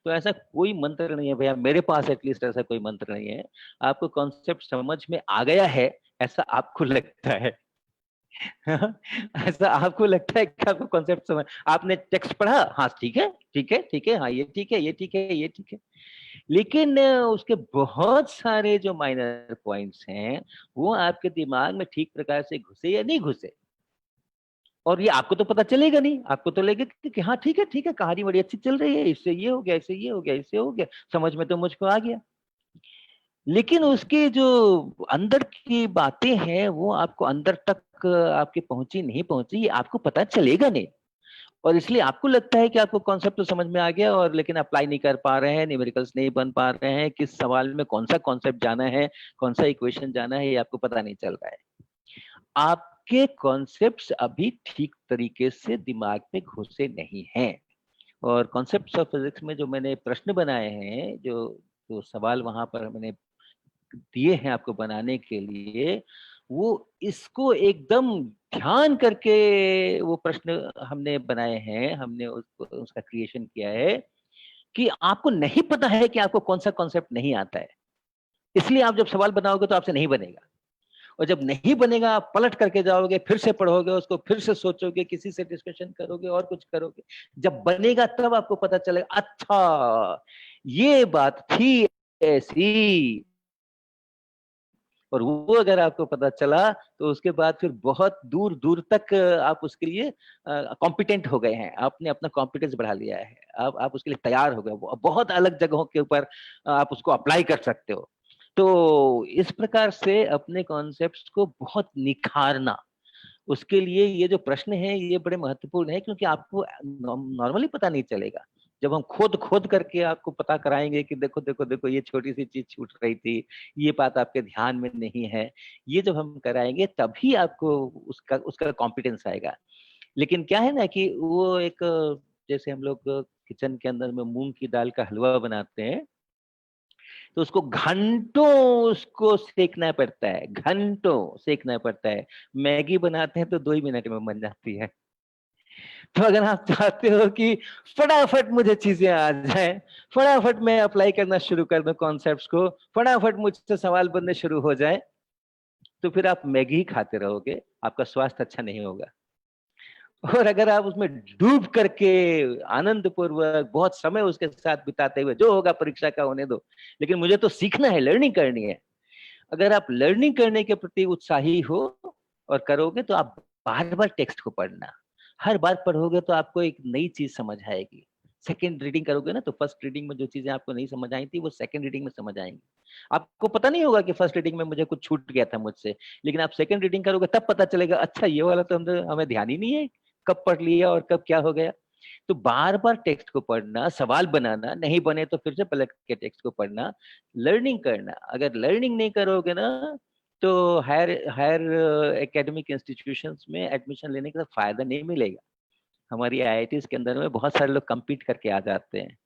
तो ऐसा कोई मंत्र नहीं है भैया, मेरे पास एटलीस्ट ऐसा कोई मंत्र नहीं है। आपको कॉन्सेप्ट समझ में आ गया है ऐसा आपको लगता है ऐसा आपको लगता है कि आपको कॉन्सेप्ट समझ, आपने टेक्स्ट पढ़ा, हाँ ठीक है ठीक है ठीक है, हाँ ये ठीक है ये ठीक है ये ठीक है, लेकिन उसके बहुत सारे जो माइनर पॉइंट्स हैं वो आपके दिमाग में ठीक प्रकार से घुसे या नहीं घुसे, और ये आपको तो पता चलेगा नहीं। आपको तो लगेगा कि हाँ ठीक है कहानी बड़ी अच्छी चल रही है, इससे ये हो गया, इससे ये हो गया, इससे हो गया, समझ में तो मुझको आ गया, लेकिन उसके जो अंदर की बातें हैं वो आपको अंदर तक आपके पहुंची नहीं पहुंची ये आपको पता चलेगा नहीं। और इसलिए आपको लगता है कि आपको कॉन्सेप्ट तो समझ में आ गया और लेकिन अप्लाई नहीं कर पा रहे हैं, न्यूमेरिकल्स नहीं बन पा रहे हैं, किस सवाल में कौन सा कॉन्सेप्ट जाना है, कौन सा इक्वेशन जाना है, ये आपको पता नहीं चल रहा है। आपके कॉन्सेप्ट्स अभी ठीक तरीके से दिमाग में घुसे नहीं हैं। और कॉन्सेप्ट्स ऑफ फिजिक्स में जो मैंने प्रश्न बनाए हैं, जो सवाल वहां पर मैंने दिए हैं आपको बनाने के लिए, वो इसको एकदम ध्यान करके वो प्रश्न हमने बनाए हैं, हमने उसको उसका क्रिएशन किया है कि आपको नहीं पता है कि आपको कौन सा कॉन्सेप्ट नहीं आता है, इसलिए आप जब सवाल बनाओगे तो आपसे नहीं बनेगा। और जब नहीं बनेगा आप पलट करके जाओगे, फिर से पढ़ोगे उसको, फिर से सोचोगे, किसी से डिस्कशन करोगे और कुछ करोगे, जब बनेगा तब आपको पता चलेगा अच्छा ये बात थी ऐसी। और वो अगर आपको पता चला तो उसके बाद फिर बहुत दूर दूर तक आप उसके लिए कॉम्पिटेंट हो गए हैं, आपने अपना कॉम्पिटेंस बढ़ा लिया है, आप उसके लिए तैयार हो गए, बहुत अलग जगहों के ऊपर आप उसको अप्लाई कर सकते हो। तो इस प्रकार से अपने कॉन्सेप्ट्स को बहुत निखारना, उसके लिए ये जो प्रश्न है ये बड़े महत्वपूर्ण है, क्योंकि आपको नॉर्मली पता नहीं चलेगा। जब हम खोद खोद करके आपको पता कराएंगे कि देखो देखो देखो ये छोटी सी चीज छूट रही थी, ये बात आपके ध्यान में नहीं है, ये जब हम कराएंगे तभी आपको उसका उसका कॉम्पिटेंस आएगा। लेकिन क्या है ना कि वो एक, जैसे हम लोग किचन के अंदर में मूंग की दाल का हलवा बनाते हैं, तो उसको घंटों उसको सेकना पड़ता है, घंटों सेकना पड़ता है। मैगी बनाते हैं तो 2 ही मिनट में बन जाती है। तो अगर आप चाहते हो कि फटाफट मुझे चीजें आ जाएं, फटाफट मैं अप्लाई करना शुरू कर दूं कॉन्सेप्ट्स को, फटाफट मुझसे सवाल बनने शुरू हो जाए, तो फिर आप मैगी ही खाते रहोगे, आपका स्वास्थ्य अच्छा नहीं होगा। और अगर आप उसमें डूब करके आनंद पूर्वक बहुत समय उसके साथ बिताते हुए, जो होगा परीक्षा का होने दो, लेकिन मुझे तो सीखना है, लर्निंग करनी है, अगर आप लर्निंग करने के प्रति उत्साही हो और करोगे तो आप बार बार टेक्स्ट को पढ़ना, हर बार पढ़ोगे तो आपको एक नई चीज समझ आएगी। सेकेंड रीडिंग करोगे ना तो फर्स्ट रीडिंग में जो चीजें आपको नहीं समझ आई थी वो सेकेंड रीडिंग में समझ आएंगी। आपको पता नहीं होगा कि फर्स्ट रीडिंग में मुझे कुछ छूट गया था मुझसे, लेकिन आप सेकेंड रीडिंग करोगे तब पता चलेगा अच्छा ये वाला तो हमें ध्यान ही नहीं है, कब पढ़ लिया और कब क्या हो गया। तो बार बार टेक्स्ट को पढ़ना, सवाल बनाना, नहीं बने तो फिर से पलट के टेक्स्ट को पढ़ना, लर्निंग करना। अगर लर्निंग नहीं करोगे ना तो हायर हायर एकेडमिक इंस्टीट्यूशंस में एडमिशन लेने का फायदा नहीं मिलेगा। हमारी आईआईटीज के अंदर में बहुत सारे लोग compete करके आ जाते हैं,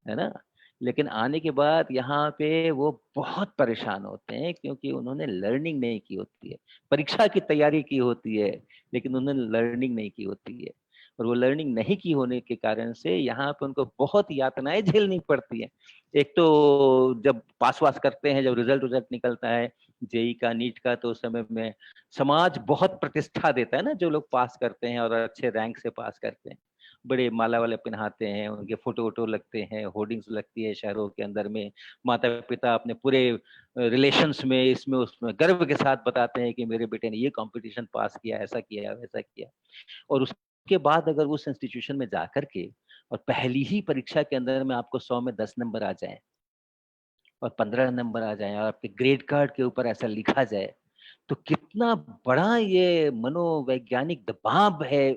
है ना, लेकिन आने के बाद यहाँ पे वो बहुत परेशान होते हैं क्योंकि उन्होंने लर्निंग नहीं की होती है। परीक्षा की तैयारी की होती है लेकिन उन्होंने लर्निंग नहीं की होती है, और वो लर्निंग नहीं की होने के कारण से यहाँ पे उनको बहुत यातनाएं झेलनी पड़ती है। एक तो जब पास वास करते हैं, जब रिजल्ट रिजल्ट निकलता है जेई का, नीट का, तो उस समय में समाज बहुत प्रतिष्ठा देता है ना, जो लोग पास करते हैं और अच्छे रैंक से पास करते हैं, बड़े माला वाले पहनाते हैं, उनके फोटो वोटो लगते हैं, होर्डिंग्स लगती है शहरों के अंदर में, माता पिता अपने पूरे रिलेशंस में इसमें उसमें गर्व के साथ बताते हैं कि मेरे बेटे ने ये कंपटीशन पास किया, ऐसा किया वैसा किया। और उसके बाद अगर उस इंस्टीट्यूशन में जाकर के और पहली ही परीक्षा के अंदर में आपको 100 में 10 नंबर आ जाए और 15 नंबर आ जाए और आपके ग्रेड कार्ड के ऊपर ऐसा लिखा जाए, तो कितना बड़ा ये मनोवैज्ञानिक दबाव है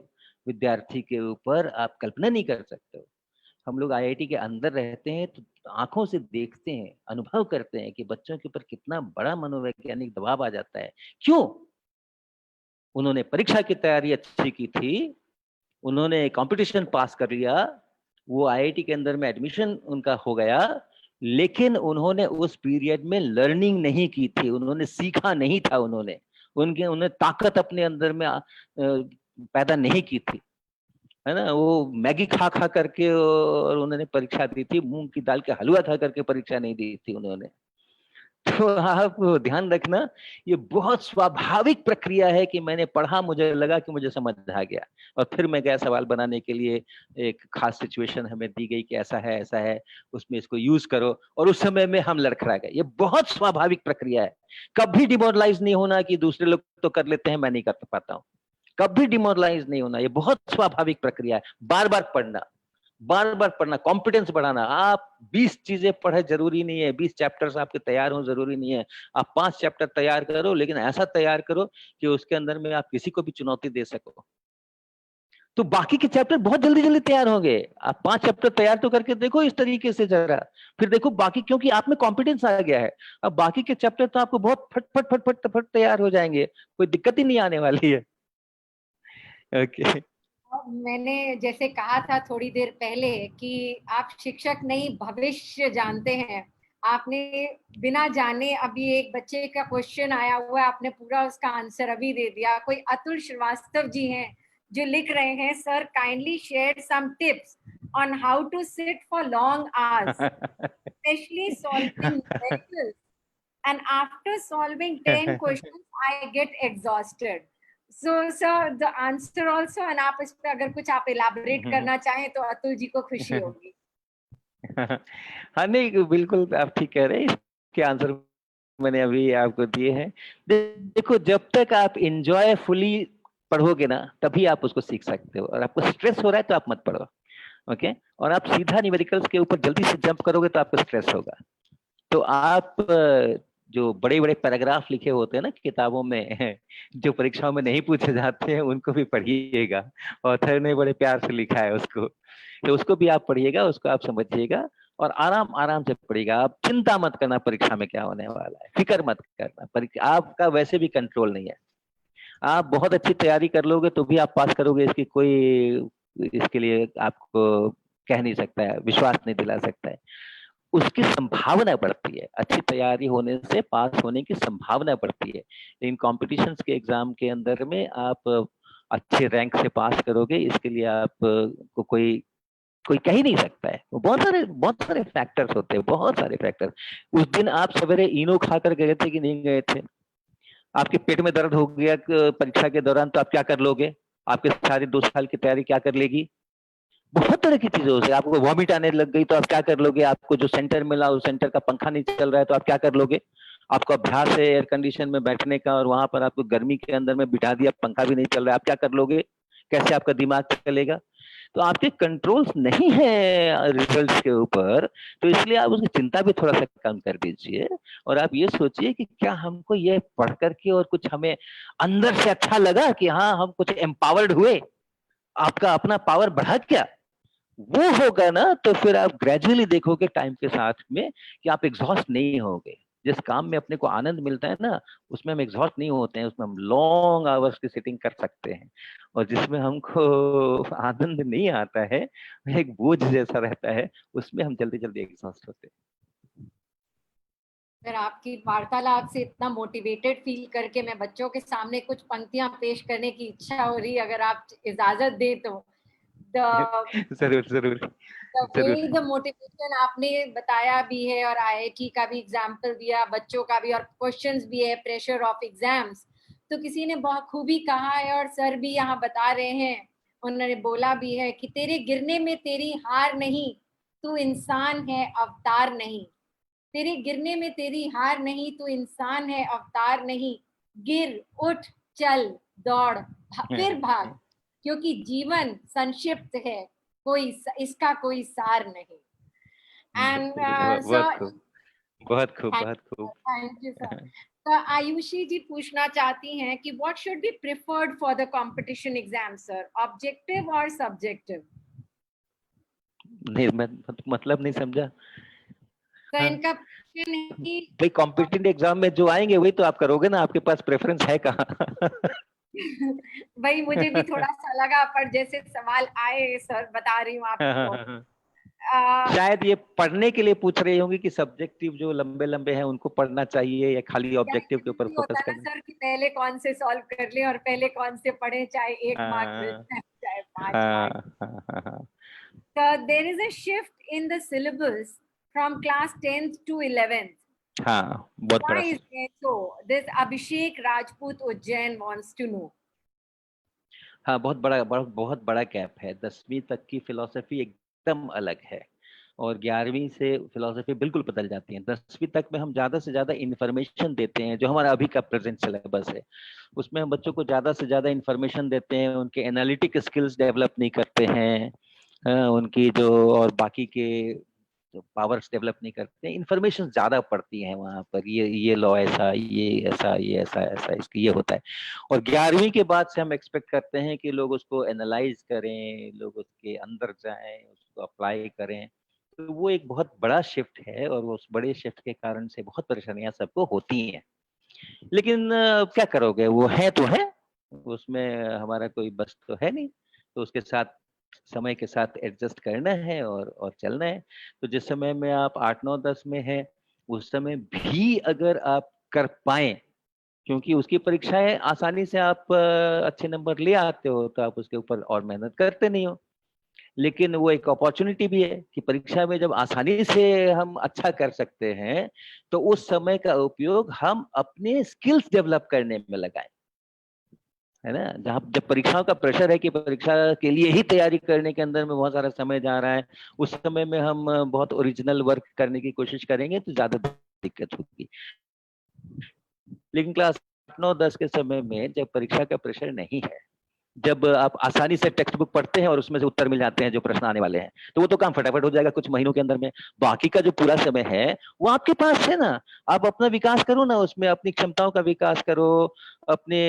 विद्यार्थी के ऊपर, आप कल्पना नहीं कर सकते हो। हम लोग आईआईटी के अंदर रहते हैं तो आंखों से देखते हैं, अनुभव करते हैं कि बच्चों के ऊपर कितना बड़ा मनोवैज्ञानिक दबाव आ जाता है। क्यों? उन्होंने परीक्षा की तैयारी अच्छी की थी, उन्होंने कंपटीशन पास कर लिया, वो आईआईटी के अंदर में एडमिशन उनका हो गया, लेकिन उन्होंने उस पीरियड में लर्निंग नहीं की थी, उन्होंने सीखा नहीं था, उन्हें ताकत अपने अंदर में पैदा नहीं की थी, है ना। वो मैगी खा खा करके और उन्होंने परीक्षा दी थी, मूंग की दाल के हलवा खा करके परीक्षा नहीं दी थी उन्होंने। तो आप ध्यान रखना, ये बहुत स्वाभाविक प्रक्रिया है कि मैंने पढ़ा, मुझे लगा कि मुझे समझ आ गया और फिर मैं गया सवाल बनाने के लिए, एक खास सिचुएशन हमें दी गई कि ऐसा है, उसमें इसको यूज करो, और उस समय में हम लड़खड़ा गए। ये बहुत स्वाभाविक प्रक्रिया है। कभी डिमोरलाइज नहीं होना कि दूसरे लोग तो कर लेते हैं मैं नहीं कर पाता हूँ, कभी डिमोरलाइज नहीं होना, ये बहुत स्वाभाविक प्रक्रिया है। बार बार पढ़ना, कॉम्पिटेंस बढ़ाना। आप 20 चीजें पढ़े जरूरी नहीं है, 20 चैप्टर्स आपके तैयार हो जरूरी नहीं है, आप 5 चैप्टर तैयार करो, लेकिन ऐसा तैयार करो कि उसके अंदर में आप किसी को भी चुनौती दे सको। तो बाकी के चैप्टर बहुत जल्दी जल्दी तैयार होंगे। आप 5 चैप्टर तैयार तो करके देखो इस तरीके से जरा, फिर देखो बाकी, क्योंकि आप में कॉन्फिडेंस आ गया है। अब बाकी के चैप्टर तो आपको बहुत फट फट फट फट फट तैयार हो जाएंगे, कोई दिक्कत ही नहीं आने वाली है। ओके। मैंने जैसे कहा था थोड़ी देर पहले कि आप शिक्षक नहीं भविष्य जानते हैं। आपने बिना जाने, अभी एक बच्चे का क्वेश्चन आया हुआ है, आपने पूरा उसका आंसर अभी दे दिया। कोई अतुल श्रीवास्तव जी हैं जो लिख रहे हैं, sir kindly share some tips on how to sit for long hours, specially solving numericals, and after solving 10 questions I get exhausted. So the answer also, and आप इस पे अगर कुछ आप elaborate करना चाहें तो अतुल जी को खुशी होगी। हाँ नहीं, बिल्कुल आप ठीक कह रहे हैं, इसके आंसर मैंने अभी आपको दिए हैं। देखो, जब तक आप एंजॉयफुली पढ़ोगे ना, तभी आप उसको सीख सकते हो। और आपको स्ट्रेस हो रहा है तो आप मत पढ़ो, ओके। और आप सीधा न्यूमेरिकल्स के ऊपर जल्दी से जंप करोगे तो आपको स्ट्रेस होगा। तो आप जो बड़े बड़े पैराग्राफ लिखे होते हैं ना किताबों में, जो परीक्षाओं में नहीं पूछे जाते हैं, उनको भी पढ़िएगा। ऑथर ने बड़े प्यार से लिखा है उसको, तो उसको भी आप पढ़िएगा, उसको आप समझिएगा और आराम आराम से पढ़िएगा। आप चिंता मत करना परीक्षा में क्या होने वाला है, फिक्र मत करना, आपका वैसे भी कंट्रोल नहीं है। आप बहुत अच्छी तैयारी कर लोगे तो भी आप पास करोगे, इसकी कोई, इसके लिए आपको कह नहीं सकता है, विश्वास नहीं दिला सकता है। उसकी संभावना बढ़ती है, अच्छी तैयारी होने से पास होने की संभावना बढ़ती है। लेकिन कॉम्पिटिशन्स के एग्जाम के अंदर में आप अच्छे रैंक से पास करोगे, इसके लिए आप को कोई कह ही नहीं सकता है। बहुत सारे फैक्टर्स होते हैं, बहुत सारे फैक्टर। उस दिन आप सवेरे इनो खाकर गए थे कि नहीं गए थे? आपके पेट में दर्द हो गया परीक्षा के दौरान, तो आप क्या कर लोगे? आपके सारी 2 साल की तैयारी क्या कर लेगी? बहुत तरह की चीजें हो सकती है। आपको वॉमिट आने लग गई तो आप क्या कर लोगे? आपको जो सेंटर मिला उस सेंटर का पंखा नहीं चल रहा है तो आप क्या कर लोगे? आपको अभ्यास है एयर कंडीशन में बैठने का और वहां पर आपको गर्मी के अंदर में बिठा दिया, पंखा भी नहीं चल रहा है, आप क्या कर लोगे? कैसे आपका दिमाग चलेगा? तो आपके कंट्रोल्स नहीं है रिजल्ट्स के ऊपर, तो इसलिए आप उसकी चिंता भी थोड़ा सा कम कर दीजिए। और आप ये सोचिए कि क्या हमको ये पढ़ करके और कुछ हमें अंदर से अच्छा लगा कि हाँ हम कुछ एम्पावर्ड हुए, आपका अपना पावर बढ़ा क्या? वो होगा ना तो फिर आप ग्रेजुअली देखोगे टाइम के साथ में कि आप एग्जॉस्ट नहीं होगे। जिस काम में अपने को आनंद मिलता है ना, उसमें हम एग्जॉस्ट नहीं होते हैं, उसमें हम लॉन्ग आवर्स की सिटिंग कर सकते हैं। और जिसमें हमको आनंद नहीं आता है, एक बोझ जैसा रहता है, उसमें हम जल्दी जल्दी एग्जॉस्ट होते हैं। सर आपकी वार्तालाप से इतना मोटिवेटेड फील करके मैं बच्चों के सामने कुछ पंक्तियां पेश करने की इच्छा हो रही, अगर आप इजाजत दे तो। जरूर जरूर जरूर। द मोटिवेशन आपने बताया भी है और आईआईटी का भी एग्जाम्पल दिया, बच्चों का भी, और क्वेश्चंस भी है, प्रेशर ऑफ एग्जाम्स। तो किसी ने बहुत खूबी कहा है और सर भी यहाँ बता रहे हैं, उन्होंने बोला भी है कि तेरे गिरने में तेरी हार नहीं, तू इंसान है अवतार नहीं। तेरे गिरने में तेरी हार नहीं, तू इंसान है अवतार नहीं। गिर, उठ, चल, दौड़, फिर भाग, क्योंकि जीवन संक्षिप्त है, इसका कोई सार नहीं। एंड बहुत खूब। Thank you sir. तो आयुषी जी पूछना चाहती हैं कि what should be preferred for the competition exam sir, objective और सब्जेक्टिव? नहीं, मतलब नहीं समझा। तो इनका क्वेश्चन है कि भाई कॉम्पिटिटिव एग्जाम में जो आएंगे वही तो आप करोगे ना, आपके पास प्रेफरेंस है कहाँ? भाई मुझे भी थोड़ा सा लगा, पर जैसे सवाल आए सर बता रही हूँ आपको। शायद ये पढ़ने के लिए पूछ रही होंगी कि सब्जेक्टिव जो लंबे लंबे हैं उनको पढ़ना चाहिए या खाली ऑब्जेक्टिव के ऊपर फोकस करना। सर कि पहले कौन से सॉल्व कर ले और पहले कौन से पढ़े, चाहे 1 मार्क मिलता है चाहे 5 mark. So there is a shift in the syllabus from class 10th to 11th. हाँ, बहुत बड़ा। Why is it so? This Abhishek Rajput Ujjain wants to know. हाँ, बहुत बड़ा गैप है। 10वीं तक की फिलोसफी एकदम अलग है और 11वीं से फिलोसफी बिल्कुल बदल जाती है। 10वीं तक में हम ज्यादा से ज्यादा इंफॉर्मेशन देते हैं, जो हमारा अभी का प्रेजेंट सिलेबस है उसमें हम बच्चों को ज्यादा से ज्यादा इंफॉर्मेशन देते हैं, उनके एनालिटिक स्किल्स डेवलप नहीं करते हैं, उनकी जो और बाकी के पावर्स डेवलप नहीं करते हैं, इंफॉर्मेशन ज्यादा पड़ती है वहां पर, ये लॉ ऐसा, ये ऐसा, ये ऐसा ऐसा, इसकी ये होता है। और 11वीं के बाद से हम एक्सपेक्ट करते हैं कि लोग उसको एनालाइज करें, लोग उसके अंदर जाएं, उसको अप्लाई करें। तो वो एक बहुत बड़ा शिफ्ट है, और उस बड़े शिफ्ट के कारण से बहुत परेशानियां सबको होती हैं। लेकिन क्या करोगे, वो है तो है, उसमें हमारा कोई बस तो है नहीं, तो उसके साथ समय के साथ एडजस्ट करना है और चलना है। तो जिस समय में आप 8, 9, 10 में है, उस समय भी अगर आप कर पाए, क्योंकि उसकी परीक्षाएं आसानी से आप अच्छे नंबर ले आते हो, तो आप उसके ऊपर और मेहनत करते नहीं हो। लेकिन वो एक अपॉर्चुनिटी भी है कि परीक्षा में जब आसानी से हम अच्छा कर सकते हैं, तो उस समय का उपयोग हम अपने स्किल्स डेवलप करने में लगाएं, है ना। जहाँ जब परीक्षाओं का प्रेशर है कि परीक्षा के लिए ही तैयारी करने के अंदर में बहुत सारा समय जा रहा है, उस समय में हम बहुत ओरिजिनल वर्क करने की कोशिश करेंगे तो ज्यादा दिक्कत होगी। लेकिन क्लास 9, 10 के समय में जब परीक्षा का प्रेशर नहीं है, जब आप आसानी से टेक्स्ट बुक पढ़ते हैं और उसमें से उत्तर मिल जाते हैं जो प्रश्न आने वाले हैं, तो वो तो काम फटाफट हो जाएगा कुछ महीनों के अंदर में। बाकी का जो पूरा समय है वो आपके पास है ना, आप अपना विकास करो ना, उसमें अपनी क्षमताओं का विकास करो, अपने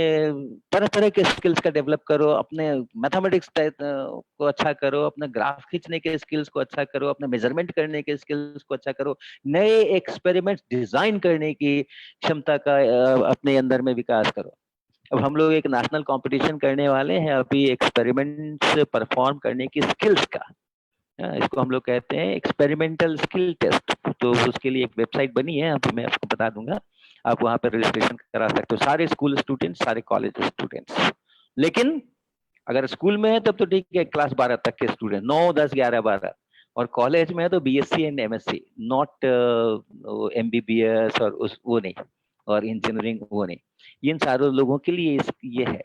तरह तरह के स्किल्स का डेवलप करो, अपने मैथमेटिक्स को अच्छा करो, अपना ग्राफ खींचने के स्किल्स को अच्छा करो, अपने मेजरमेंट करने के स्किल्स को अच्छा करो, नए एक्सपेरिमेंट डिजाइन करने की क्षमता का अपने अंदर में विकास करो। अब हम लोग एक नेशनल कंपटीशन करने वाले हैं अभी एक्सपेरिमेंट्स परफॉर्म करने की स्किल्स का, इसको हम लोग कहते हैं एक्सपेरिमेंटल स्किल टेस्ट। तो उसके लिए एक वेबसाइट बनी है, अभी मैं आपको बता दूंगा, आप वहां पर रजिस्ट्रेशन करा सकते हो, सारे स्कूल स्टूडेंट्स, सारे कॉलेज स्टूडेंट्स। लेकिन अगर स्कूल में है तब तो ठीक है, क्लास 12 तक के स्टूडेंट, 9, 10, 11, 12, और कॉलेज में है तो BSc and MSc, not MBBS और वो नहीं, और इंजीनियरिंग वो नहीं, इन सारे लोगों के लिए ये है।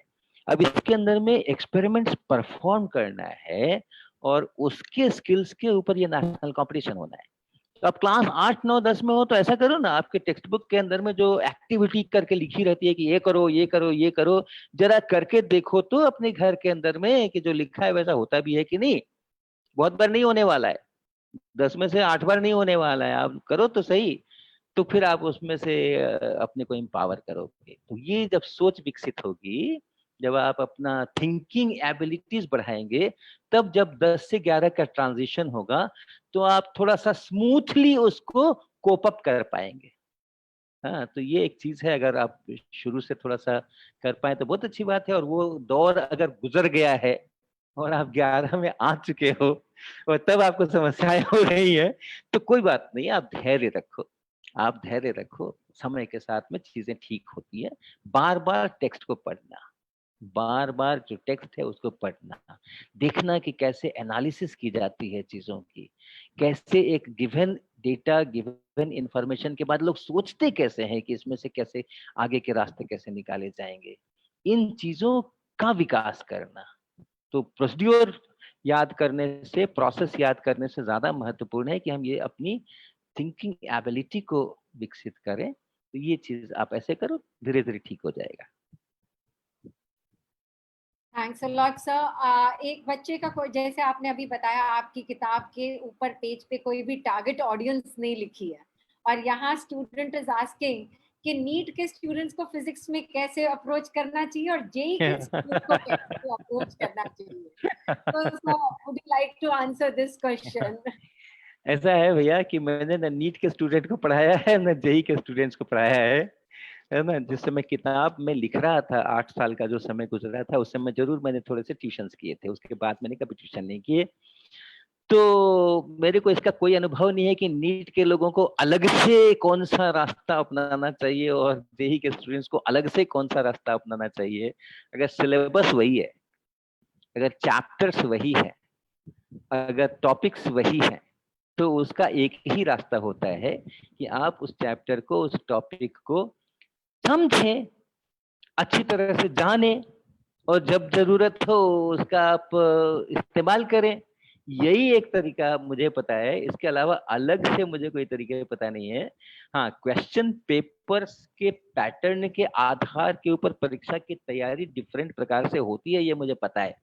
अब इसके अंदर में एक्सपेरिमेंट्स परफॉर्म करना है और उसके स्किल्स के ऊपर ये नेशनल कंपटीशन होना है। तो आप क्लास 8, 9, 10 में हो तो ऐसा करो ना, आपके टेक्स्ट बुक के अंदर में जो एक्टिविटी करके लिखी रहती है कि ये करो, ये करो, ये करो, जरा करके देखो तो अपने घर के अंदर में कि जो लिखा है वैसा होता भी है कि नहीं। बहुत बार नहीं होने वाला है, 10 में से 8 बार नहीं होने वाला है, आप करो तो सही, तो फिर आप उसमें से अपने को एम्पावर करोगे। तो ये जब सोच विकसित होगी, जब आप अपना थिंकिंग एबिलिटीज बढ़ाएंगे, तब जब 10 से 11 का ट्रांजिशन होगा तो आप थोड़ा सा स्मूथली उसको कोप अप कर पाएंगे। हाँ, तो ये एक चीज है, अगर आप शुरू से थोड़ा सा कर पाए तो बहुत अच्छी बात है। और वो दौर अगर गुजर गया है और आप 11 में आ चुके हो और तब आपको समस्याएं हो रही है, तो कोई बात नहीं, आप धैर्य रखो, आप धैर्य रखो, समय के साथ में चीजें ठीक होती है। बार बार टेक्स्ट को पढ़ना, बार बार जो टेक्स्ट है उसको पढ़ना, देखना कि कैसे एनालिसिस की जाती है चीजों की, कैसे एक गिवन डेटा, गिवन इंफॉर्मेशन के बाद लोग सोचते कैसे हैं कि इसमें से कैसे आगे के रास्ते कैसे निकाले जाएंगे, इन चीजों का विकास करना। तो प्रोसीड्योर याद करने से, प्रोसेस याद करने से ज्यादा महत्वपूर्ण है कि हम ये अपनी थिंकिंग एबिलिटी को विकसित करें। तो ये चीज आप ऐसे करो, धीरे धीरे ठीक हो जाएगा। Thanks a lot sir. एक बच्चे का कोई, जैसे आपने अभी बताया, आपकी किताब के ऊपर पेज पे कोई भी टारगेट ऑडियंस नहीं लिखी है, और यहाँ स्टूडेंट इज आस्किंग कि नीट के स्टूडेंट्स को फिजिक्स में कैसे अप्रोच करना चाहिए और जेई के स्टूडेंट्स को कैसे अप्रोच करना चाहिए। तो sir, would you like to answer this question? ऐसा है भैया कि मैंने न नीट के स्टूडेंट को पढ़ाया है, न जेई के स्टूडेंट्स को पढ़ाया है ना। जिस समय किताब में लिख रहा था, 8 साल का जो समय गुजरा था, उस समय जरूर मैंने थोड़े से ट्यूशंस किए थे, उसके बाद मैंने कभी ट्यूशन नहीं किए। तो मेरे को इसका कोई अनुभव नहीं है कि नीट के लोगों को अलग से कौन सा रास्ता अपनाना चाहिए और जेई के स्टूडेंट्स को अलग से कौन सा रास्ता अपनाना चाहिए। अगर सिलेबस वही है, अगर चैप्टर्स वही है, अगर टॉपिक्स वही है, तो उसका एक ही रास्ता होता है कि आप उस चैप्टर को, उस टॉपिक को समझें, अच्छी तरह से जानें, और जब जरूरत हो उसका आप इस्तेमाल करें। यही एक तरीका मुझे पता है, इसके अलावा अलग से मुझे कोई तरीका पता नहीं है। हाँ, क्वेश्चन पेपर्स के पैटर्न के आधार के ऊपर परीक्षा की तैयारी डिफरेंट प्रकार से होती है, ये मुझे पता है।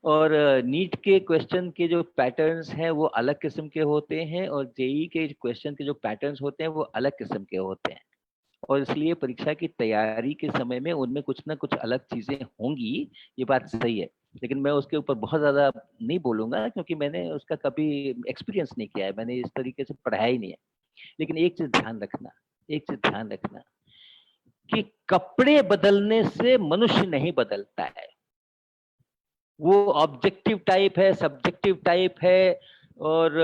और नीट के क्वेश्चन के जो पैटर्न्स हैं वो अलग किस्म के होते हैं, और जेई के क्वेश्चन के जो पैटर्न्स होते हैं वो अलग किस्म के होते हैं, और इसलिए परीक्षा की तैयारी के समय में उनमें कुछ ना कुछ अलग चीजें होंगी, ये बात सही है। लेकिन मैं उसके ऊपर बहुत ज्यादा नहीं बोलूंगा, क्योंकि मैंने उसका कभी एक्सपीरियंस नहीं किया है, मैंने इस तरीके से पढ़ाया ही नहीं है। लेकिन एक चीज ध्यान रखना, एक चीज ध्यान रखना कि कपड़े बदलने से मनुष्य नहीं बदलता है। वो ऑब्जेक्टिव टाइप है, सब्जेक्टिव टाइप है, और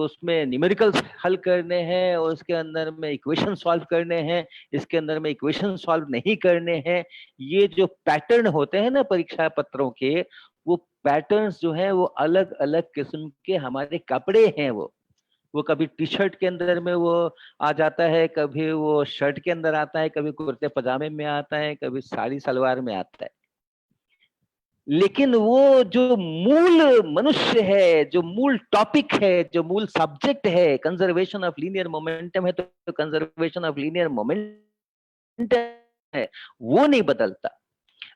उसमें न्यूमेरिकल्स हल करने हैं, और उसके अंदर में इक्वेशन सॉल्व करने हैं, इसके अंदर में इक्वेशन सॉल्व नहीं करने हैं। ये जो पैटर्न होते हैं ना परीक्षा पत्रों के, वो पैटर्न्स जो है वो अलग अलग किस्म के हमारे कपड़े हैं। वो कभी टी शर्ट के अंदर में वो आ जाता है, कभी वो शर्ट के अंदर आता है, कभी कुर्ते पजामे में आता है, कभी साड़ी सलवार में आता है। लेकिन वो जो मूल मनुष्य है, जो मूल टॉपिक है, जो मूल सब्जेक्ट है, कंजर्वेशन ऑफ लीनियर मोमेंटम है, तो कंजर्वेशन ऑफ लीनियर मोमेंटम है, वो नहीं बदलता।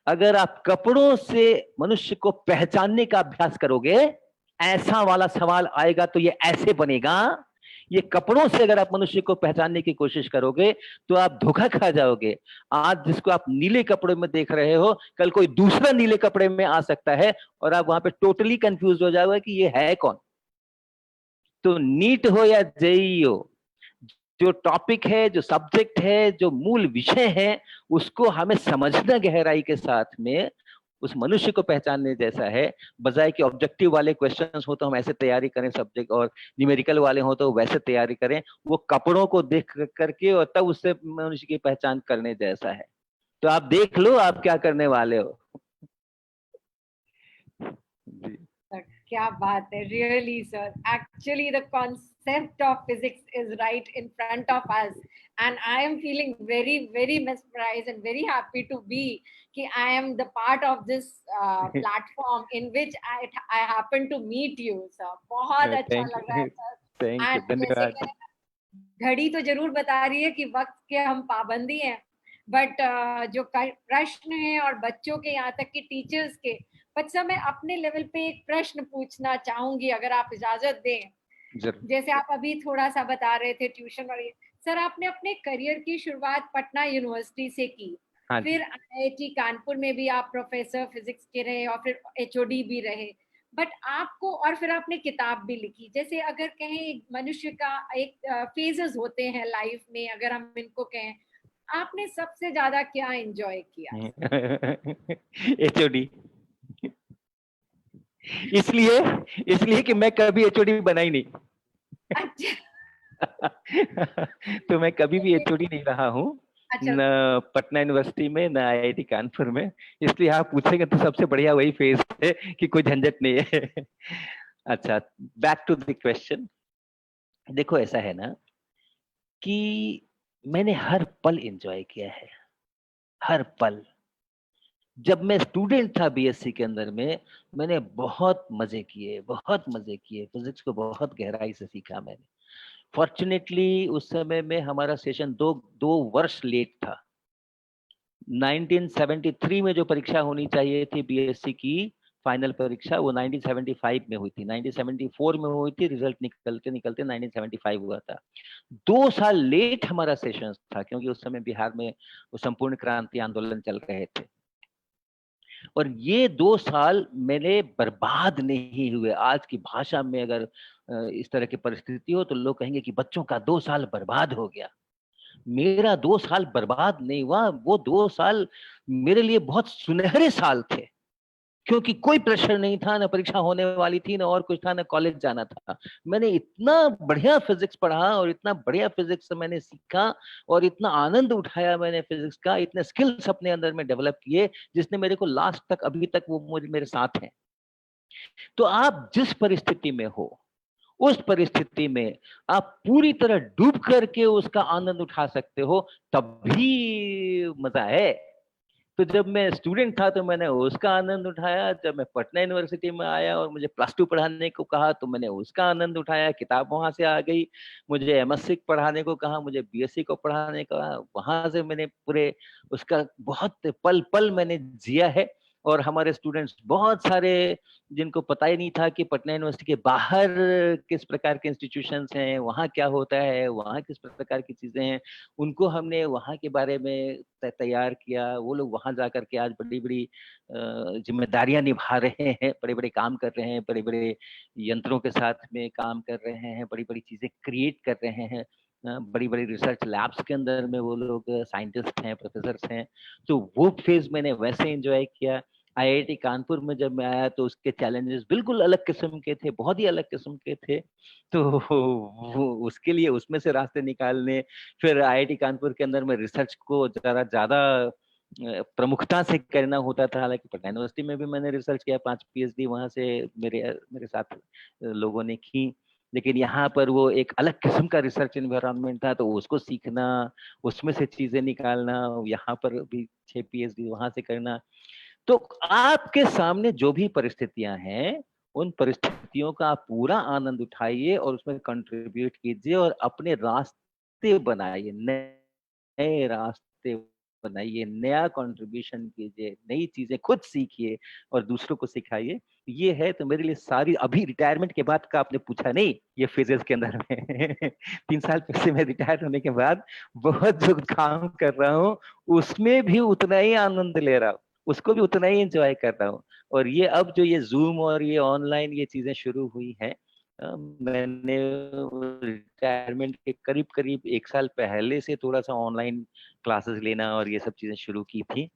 अगर आप कपड़ों से मनुष्य को पहचानने का अभ्यास करोगे, ऐसा वाला सवाल आएगा तो ये ऐसे बनेगा, ये कपड़ों से अगर आप मनुष्य को पहचानने की कोशिश करोगे तो आप धोखा खा जाओगे। आज जिसको आप नीले कपड़े में देख रहे हो, कल कोई दूसरा नीले कपड़े में आ सकता है, और आप वहां पे टोटली कंफ्यूज हो जाओगे कि ये है कौन। तो नीट हो या जेईई हो, जो टॉपिक है, जो सब्जेक्ट है, जो मूल विषय है, उसको हमें समझना गहराई के साथ में, उस मनुष्य को पहचानने जैसा है। बजाय कि ऑब्जेक्टिव वाले क्वेश्चंस हो तो हम ऐसे तैयारी करें सब्जेक्ट, और न्यूमेरिकल वाले हो तो वैसे तैयारी करें, वो कपड़ों को देख करके और तब उससे मनुष्य की पहचान करने जैसा है। तो आप देख लो आप क्या करने वाले हो। जी। क्या बात है, really sir. Actually the concept of physics is right in front of us, and I am feeling very very mesmerized and very happy to be कि I am the part of this platform in which I happen to meet you, sir. बहुत अच्छा लग रहा है sir. Thank you, धन्यवाद। घड़ी तो जरूर बता रही है कि वक्त के हम पाबंदी हैं, बट जो प्रश्न है और बच्चों के, यहाँ तक कि टीचर्स के, बच्चा मैं अपने लेवल पे एक प्रश्न पूछना चाहूंगी अगर आप इजाजत दें। जैसे आप अभी थोड़ा सा बता रहे थे ट्यूशन, और ये सर आपने अपने करियर की शुरुआत पटना यूनिवर्सिटी से की, फिर आईआईटी कानपुर में भी आप प्रोफेसर फिजिक्स के रहे, और फिर एचओडी भी रहे, बट आपको, और फिर आपने किताब भी लिखी। जैसे अगर कहें मनुष्य का एक फेजेस होते हैं लाइफ में, अगर हम इनको कहें, आपने सबसे ज्यादा क्या एंजॉय किया? एचओडी। इसलिए कि मैं कभी एचओडी बना ही नहीं। अच्छा। तो मैं कभी भी एचओडी नहीं रहा हूँ, अच्छा। न पटना यूनिवर्सिटी में, न आईआईटी कानपुर में। इसलिए आप पूछेंगे तो सबसे बढ़िया वही फेज है कि कोई झंझट नहीं है। अच्छा, बैक टू द क्वेश्चन। देखो ऐसा है ना कि मैंने हर पल एंजॉय किया है, हर पल। जब मैं स्टूडेंट था बीएससी के अंदर में, मैंने बहुत मजे किए, बहुत मजे किए। फिजिक्स को बहुत गहराई से सीखा मैंने। फॉर्चुनेटली उस समय में हमारा सेशन दो वर्ष लेट था। 1973 में जो परीक्षा होनी चाहिए थी बीएससी की फाइनल परीक्षा, वो 1975 में हुई थी, 1974 में हुई थी। रिजल्ट निकलते निकलते 1975 हुआ था। 2 साल लेट हमारा सेशन था, क्योंकि उस समय बिहार में वो संपूर्ण क्रांति आंदोलन चल रहे थे। और ये 2 साल मेरे बर्बाद नहीं हुए। आज की भाषा में अगर इस तरह की परिस्थिति हो तो लोग कहेंगे कि बच्चों का 2 साल बर्बाद हो गया। मेरा 2 साल बर्बाद नहीं हुआ। वो 2 साल मेरे लिए बहुत सुनहरे साल थे, क्योंकि कोई प्रेशर नहीं था, ना परीक्षा होने वाली थी, ना और कुछ था, ना कॉलेज जाना था। मैंने इतना बढ़िया फिजिक्स पढ़ा, और इतना बढ़िया फिजिक्स मैंने सीखा, और इतना आनंद उठाया मैंने फिजिक्स का, इतने स्किल्स अपने अंदर में डेवलप किए, जिसने मेरे को लास्ट तक, अभी तक वो मेरे साथ हैं। तो आप जिस परिस्थिति में हो, उस परिस्थिति में आप पूरी तरह डूब करके उसका आनंद उठा सकते हो, तभी मजा है। तो जब मैं स्टूडेंट था तो मैंने उसका आनंद उठाया। जब मैं पटना यूनिवर्सिटी में आया और मुझे +2 पढ़ाने को कहा तो मैंने उसका आनंद उठाया। किताब वहां से आ गई। मुझे एमएससी पढ़ाने को कहा, मुझे बीएससी को पढ़ाने का, वहां से मैंने पूरे उसका बहुत पल पल मैंने जिया है। और हमारे स्टूडेंट्स बहुत सारे जिनको पता ही नहीं था कि पटना यूनिवर्सिटी के बाहर किस प्रकार के इंस्टीट्यूशंस हैं, वहाँ क्या होता है, वहाँ किस प्रकार की चीजें हैं, उनको हमने वहाँ के बारे में तैयार किया। वो लोग वहाँ जा करके आज बड़ी बड़ी जिम्मेदारियां निभा रहे हैं, बड़े बड़े काम कर रहे हैं, बड़े बड़े यंत्रों के साथ में काम कर रहे हैं, बड़ी बड़ी चीजें क्रिएट कर रहे हैं। बड़ी बड़ी रिसर्च लैब्स के अंदर में वो लोग साइंटिस्ट हैं, प्रोफेसर्स हैं। तो वो फेज मैंने वैसे एंजॉय किया। आईआईटी कानपुर में जब मैं आया तो उसके चैलेंजेस बिल्कुल अलग किस्म के थे, बहुत ही अलग किस्म के थे। तो वो उसके लिए उसमें से रास्ते निकालने, फिर आईआईटी कानपुर के अंदर में रिसर्च को जरा ज्यादा प्रमुखता से करना होता था। हालांकि पटना यूनिवर्सिटी में भी मैंने रिसर्च किया, 5 पीएचडी वहां से मेरे साथ लोगों ने की, लेकिन यहाँ पर वो एक अलग किस्म का रिसर्च एनवायरनमेंट था, तो उसको सीखना, उसमें से चीजें निकालना, यहाँ पर भी 6 पीएचडी वहां से करना। तो आपके सामने जो भी परिस्थितियां हैं, उन परिस्थितियों का आप पूरा आनंद उठाइए और उसमें कंट्रीब्यूट कीजिए और अपने रास्ते बनाइए, नए रास्ते बनाइए, नया कंट्रीब्यूशन कीजिए, नई चीजें खुद सीखिए और दूसरों को सिखाइए। ये है तो मेरे लिए सारी, अभी रिटायरमेंट के बाद का आपने पूछा नहीं, ये फेजेस के अंदर में 3 साल पहले से मैं रिटायर होने के बाद बहुत जो काम कर रहा हूँ उसमें भी उतना ही आनंद ले रहा हूँ, उसको भी उतना ही एंजॉय कर रहा हूँ। और ये अब जो ये जूम और ये ऑनलाइन ये चीजें शुरू हुई हैं, मैंने रिटायरमेंट के करीब करीब 1 साल पहले से थोड़ा सा ऑनलाइन क्लासेस लेना और ये सब चीजें शुरू की थी।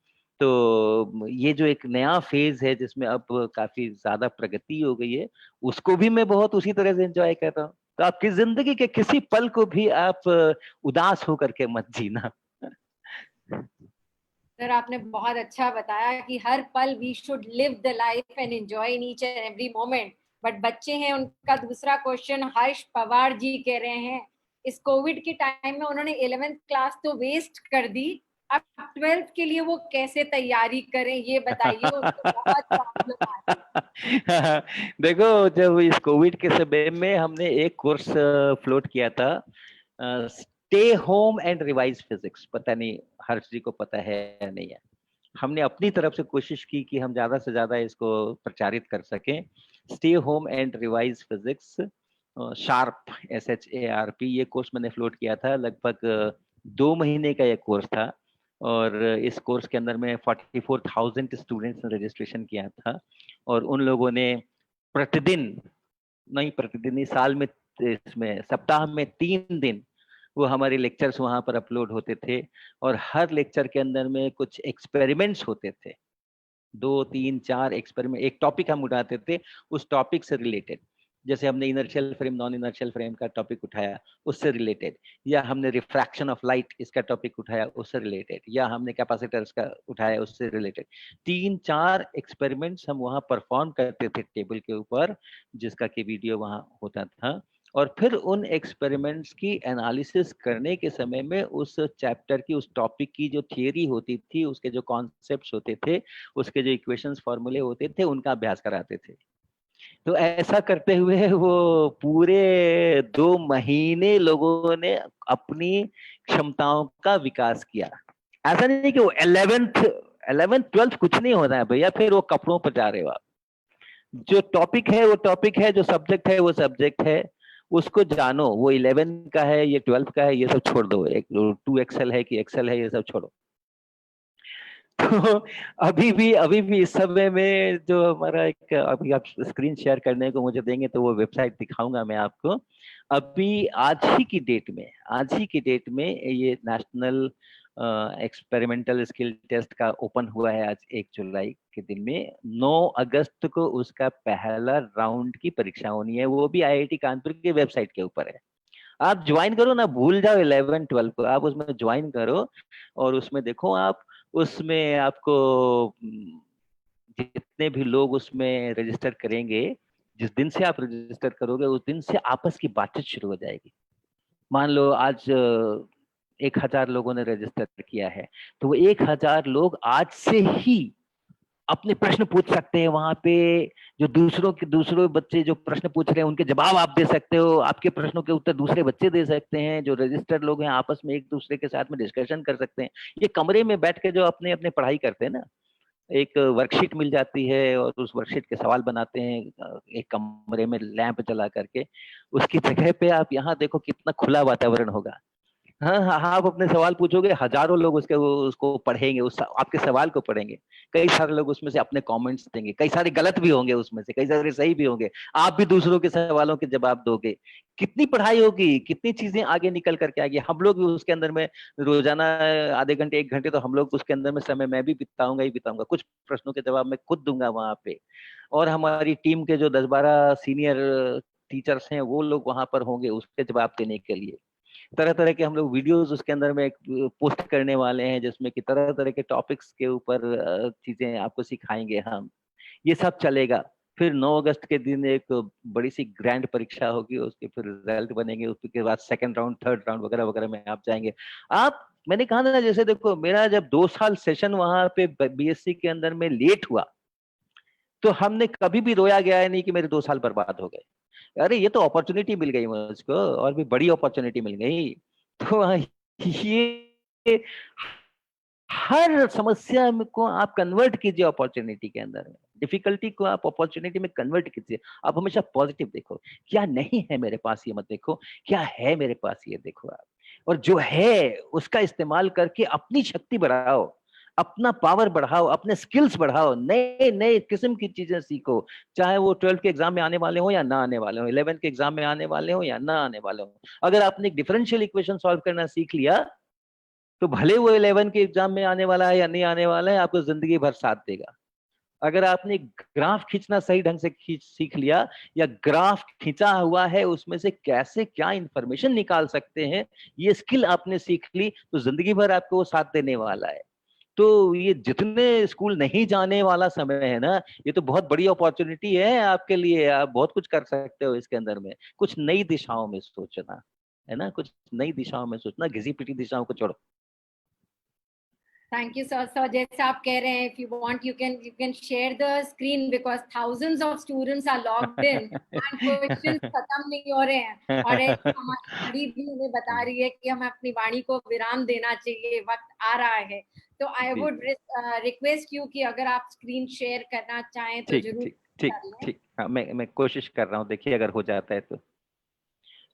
तो ये जो एक नया फेज है जिसमें अब काफी ज्यादा प्रगति हो गई है, उसको भी मैं बहुत उसी तरह से एंजॉय कर रहा हूँ। तो आपकी जिंदगी के किसी पल को भी आप उदास होकर के मत जीना। सर आपने बहुत अच्छा बताया कि हर पल we should live the life and enjoy in each and every moment. But बच्चे हैं, उनका दूसरा क्वेश्चन हर्ष पवार जी कह रहे हैं, इस कोविड के टाइम में उन्होंने 11th क्लास तो वेस्ट कर दी, अब 12th के लिए वो कैसे तैयारी करें ये बताइए, उनको बहुत प्रॉब्लम आ रही है। देखो, जब इस कोविड के समय में हमने एक कोर्स फ्लोट किया था, stay home and revise physics. पता नहीं हर्ष जी को पता है या नहीं है। हमने अपनी तरफ से कोशिश की कि हम ज्यादा से ज्यादा इसको प्रचारित कर सकें। Stay home and revise physics, sharp SHARP, ये कोर्स मैंने फ्लोट किया था। लगभग 2 महीने का ये कोर्स था और इस कोर्स के अंदर में 44,000 स्टूडेंट्स ने रजिस्ट्रेशन किया था और उन लोगों ने प्रतिदिन नहीं, साल में, इसमें सप्ताह में 3 दिन वो हमारे लेक्चर्स वहां पर अपलोड होते थे और हर लेक्चर के अंदर में कुछ एक्सपेरिमेंट्स होते थे, 2, 3, 4 एक्सपेरिमेंट। एक टॉपिक हम उठाते थे, उस टॉपिक से रिलेटेड, जैसे हमने inertial frame, non inertial frame का टॉपिक उठाया उससे रिलेटेड, या हमने रिफ्रैक्शन ऑफ लाइट इसका टॉपिक उठाया उससे रिलेटेड, या हमने कैपेसिटर्स का उठाया उससे रिलेटेड। 3-4 एक्सपेरिमेंट्स हम वहां परफॉर्म करते थे टेबल के ऊपर, जिसका कि वीडियो वहां होता था। और फिर उन एक्सपेरिमेंट्स की एनालिसिस करने के समय में उस चैप्टर की, उस टॉपिक की जो थियरी होती थी, उसके जो कॉन्सेप्ट्स होते थे, उसके जो इक्वेशंस फॉर्मूले होते थे, उनका अभ्यास कराते थे। तो ऐसा करते हुए वो पूरे 2 महीने लोगों ने अपनी क्षमताओं का विकास किया। ऐसा नहीं कि वो 11th 12th कुछ नहीं होता है भैया, फिर वो कपड़ों पर जा रहे हो आप। जो टॉपिक है वो टॉपिक है, जो सब्जेक्ट है वो सब्जेक्ट है, उसको जानो। वो 11 का है, ये 12 का है, ये सब छोड़ दो। एक 2 एक्सेल है कि एक्सेल है, ये सब छोड़ो। तो अभी भी इस समय में जो हमारा एक, अभी आप स्क्रीन शेयर करने को मुझे देंगे तो वो वेबसाइट दिखाऊंगा मैं आपको। अभी आज ही की डेट में ये नेशनल एक्सपेरिमेंटल स्किल टेस्ट का ओपन हुआ है आज 1 जुलाई के दिन में। 9 अगस्त को उसका पहला राउंड की परीक्षा होनी है, वो भी आईआईटी कानपुर की वेबसाइट के ऊपर है। आप ज्वाइन करो ना, भूल जाओ 11 12 को, आप उसमें ज्वाइन करो और उसमें देखो आप, उसमें आपको जितने भी लोग उसमें रजिस्टर करेंगे, जिस दिन से आप रजिस्टर करोगे उस दिन से आपस की बातचीत शुरू हो जाएगी। मान लो आज 1000 लोगों ने रजिस्टर किया है, तो वो 1000 लोग आज से ही अपने प्रश्न पूछ सकते हैं वहां पे। जो दूसरों बच्चे जो प्रश्न पूछ रहे हैं उनके जवाब आप दे सकते हो, आपके प्रश्नों के उत्तर दूसरे बच्चे दे सकते हैं। जो रजिस्टर्ड लोग हैं आपस में एक दूसरे के साथ में डिस्कशन कर सकते हैं। ये कमरे में बैठ के जो अपने अपने पढ़ाई करते हैं ना, एक वर्कशीट मिल जाती है और उस वर्कशीट के सवाल बनाते हैं एक कमरे में लैंप जला करके। उसकी जगह पे आप यहाँ देखो कितना खुला वातावरण होगा। हाँ, हाँ, हाँ, आप अपने सवाल पूछोगे, हजारों लोग उसको पढ़ेंगे, आपके सवाल को पढ़ेंगे। कई सारे लोग उसमें से अपने कमेंट्स देंगे, कई सारे गलत भी होंगे उसमें से, कई सारे सही भी होंगे। आप भी दूसरों के सवालों के जवाब दोगे। कितनी पढ़ाई होगी, कितनी चीजें आगे निकल करके आएगी। हम लोग भी उसके अंदर में रोजाना आधे घंटे 1 घंटे तो हम लोग उसके अंदर में समय मैं भी बिताऊंगा ही बिताऊंगा। कुछ प्रश्नों के जवाब मैं खुद दूंगा वहां पे, और हमारी टीम के जो 10-12 सीनियर टीचर्स हैं वो लोग वहां पर होंगे उसके जवाब देने के लिए। तरह तरह के हम लोग वीडियोस उसके अंदर में पोस्ट करने वाले हैं, जिसमें कि तरह तरह के टॉपिक्स के ऊपर चीजें आपको सिखाएंगे हम। ये सब चलेगा। फिर 9 अगस्त के दिन एक बड़ी सी ग्रैंड परीक्षा होगी, उसके फिर रिजल्ट बनेंगे, उसके बाद सेकंड राउंड, थर्ड राउंड वगैरह वगैरह में आप जाएंगे। आप, मैंने कहा ना, जैसे देखो मेरा जब 2 साल सेशन वहां पे बीएससी के अंदर में लेट हुआ, तो हमने कभी भी रोया गया है नहीं कि मेरे 2 साल बर्बाद हो गए। अरे ये तो अपॉर्चुनिटी मिल गई मुझको, और भी बड़ी अपॉर्चुनिटी मिल गई। तो ये हर समस्या को आप कन्वर्ट कीजिए अपॉर्चुनिटी के अंदर में, डिफिकल्टी को आप अपॉर्चुनिटी में कन्वर्ट कीजिए। आप हमेशा पॉजिटिव देखो, क्या नहीं है मेरे पास ये मत देखो, क्या है मेरे पास ये देखो आप। और जो है उसका इस्तेमाल करके अपनी शक्ति बढ़ाओ, अपना पावर बढ़ाओ, अपने स्किल्स बढ़ाओ, नए नए किस्म की चीजें सीखो। चाहे वो 12th के एग्जाम में आने वाले हो या ना आने वाले हो, 11th के एग्जाम में आने वाले हो या ना आने वाले हो। अगर आपने एक डिफरेंशियल इक्वेशन सॉल्व करना सीख लिया, तो भले वो 11 के एग्जाम में आने वाला है या नहीं आने वाला है, आपको जिंदगी भर साथ देगा। अगर आपने ग्राफ खींचना सही ढंग से सीख लिया, या ग्राफ खींचा हुआ है उसमें से कैसे क्या इंफॉर्मेशन निकाल सकते हैं, ये स्किल आपने सीख ली, तो जिंदगी भर आपको वो साथ देने वाला है। तो ये जितने स्कूल नहीं जाने वाला समय है ना, ये तो बहुत बड़ी अपॉर्चुनिटी है आपके लिए। आप बहुत कुछ कर सकते हो इसके अंदर में। कुछ नई दिशाओं में सोचना है ना, कुछ नई दिशाओं में सोचना, घिसी पिटी दिशाओं को छोड़ो। Thank you, sir. So, जैसे आप कह रहे हैं, if you want, you can share the screen because thousands of students are logged in and questions खत्म नहीं हो रहे हैं। और ऐसे हमारी घड़ी भी हमें बता रही है कि हमें अपनी वाणी को विराम देना चाहिए, वक्त आ रहा है। तो आई वुड रिक्वेस्ट यू कि अगर आप स्क्रीन शेयर करना चाहें तो जरूर ठीक ठीक। हाँ, मैं कोशिश कर रहा हूँ, देखिए अगर हो जाता है तो।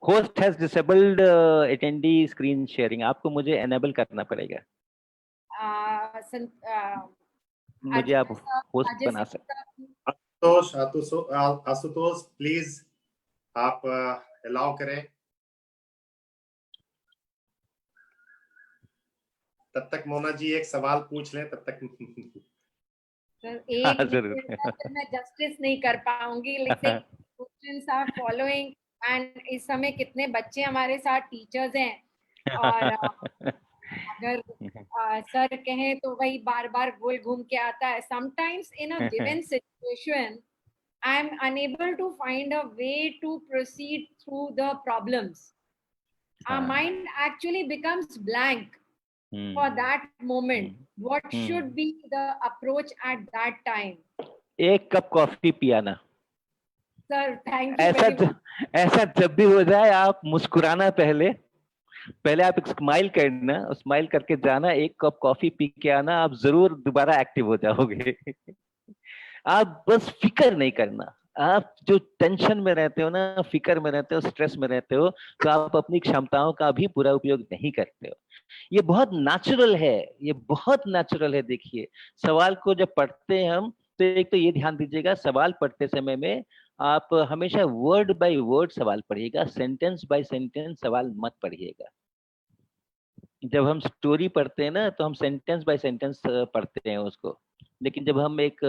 Host has disabled attendee screen sharing, आपको मुझे एनेबल करना पड़ेगा। मुझे आप होस्ट बना सकते। आशुतोष प्लीज आप अलाउ करें। तब तक मोना जी एक सवाल पूछ लें, तब तक। सर एक मैं जस्टिस नहीं कर पाऊंगी, लेकिन क्वेश्चंस आर फॉलोइंग एंड इस समय कितने बच्चे हमारे साथ टीचर्स हैं, और अगर सर कहें तो वही बार बार गोल घूम के आता है। Sometimes in a given situation I am unable to find a way to proceed through the problems. Our mind actually becomes blank for that moment. What should be the approach at that time? एक cup coffee पियाना। Sir, thank you very much. ऐसा जब भी हो जाए, आप मुस्कुराना, पहले आप एक स्माइल करना, स्माइल करके जाना, एक कप कॉफी पी के आना, आप जरूर दोबारा एक्टिव हो जाओगे। आप बस फिक्र नहीं करना। आप जो टेंशन में रहते हो ना, फिक्र में रहते हो, स्ट्रेस में रहते हो, तो आप अपनी क्षमताओं का भी पूरा उपयोग नहीं करते हो। ये बहुत नेचुरल है, ये बहुत नेचुरल है। देखिए, सवाल को जब पढ़ते हैं हम, तो एक तो ये ध्यान दीजिएगा, सवाल पढ़ते समय में आप हमेशा वर्ड बाय वर्ड सवाल पढ़िएगा, सेंटेंस बाय सेंटेंस सवाल मत पढ़िएगा। जब हम स्टोरी पढ़ते हैं ना, तो हम सेंटेंस बाय सेंटेंस पढ़ते हैं उसको, लेकिन जब हम एक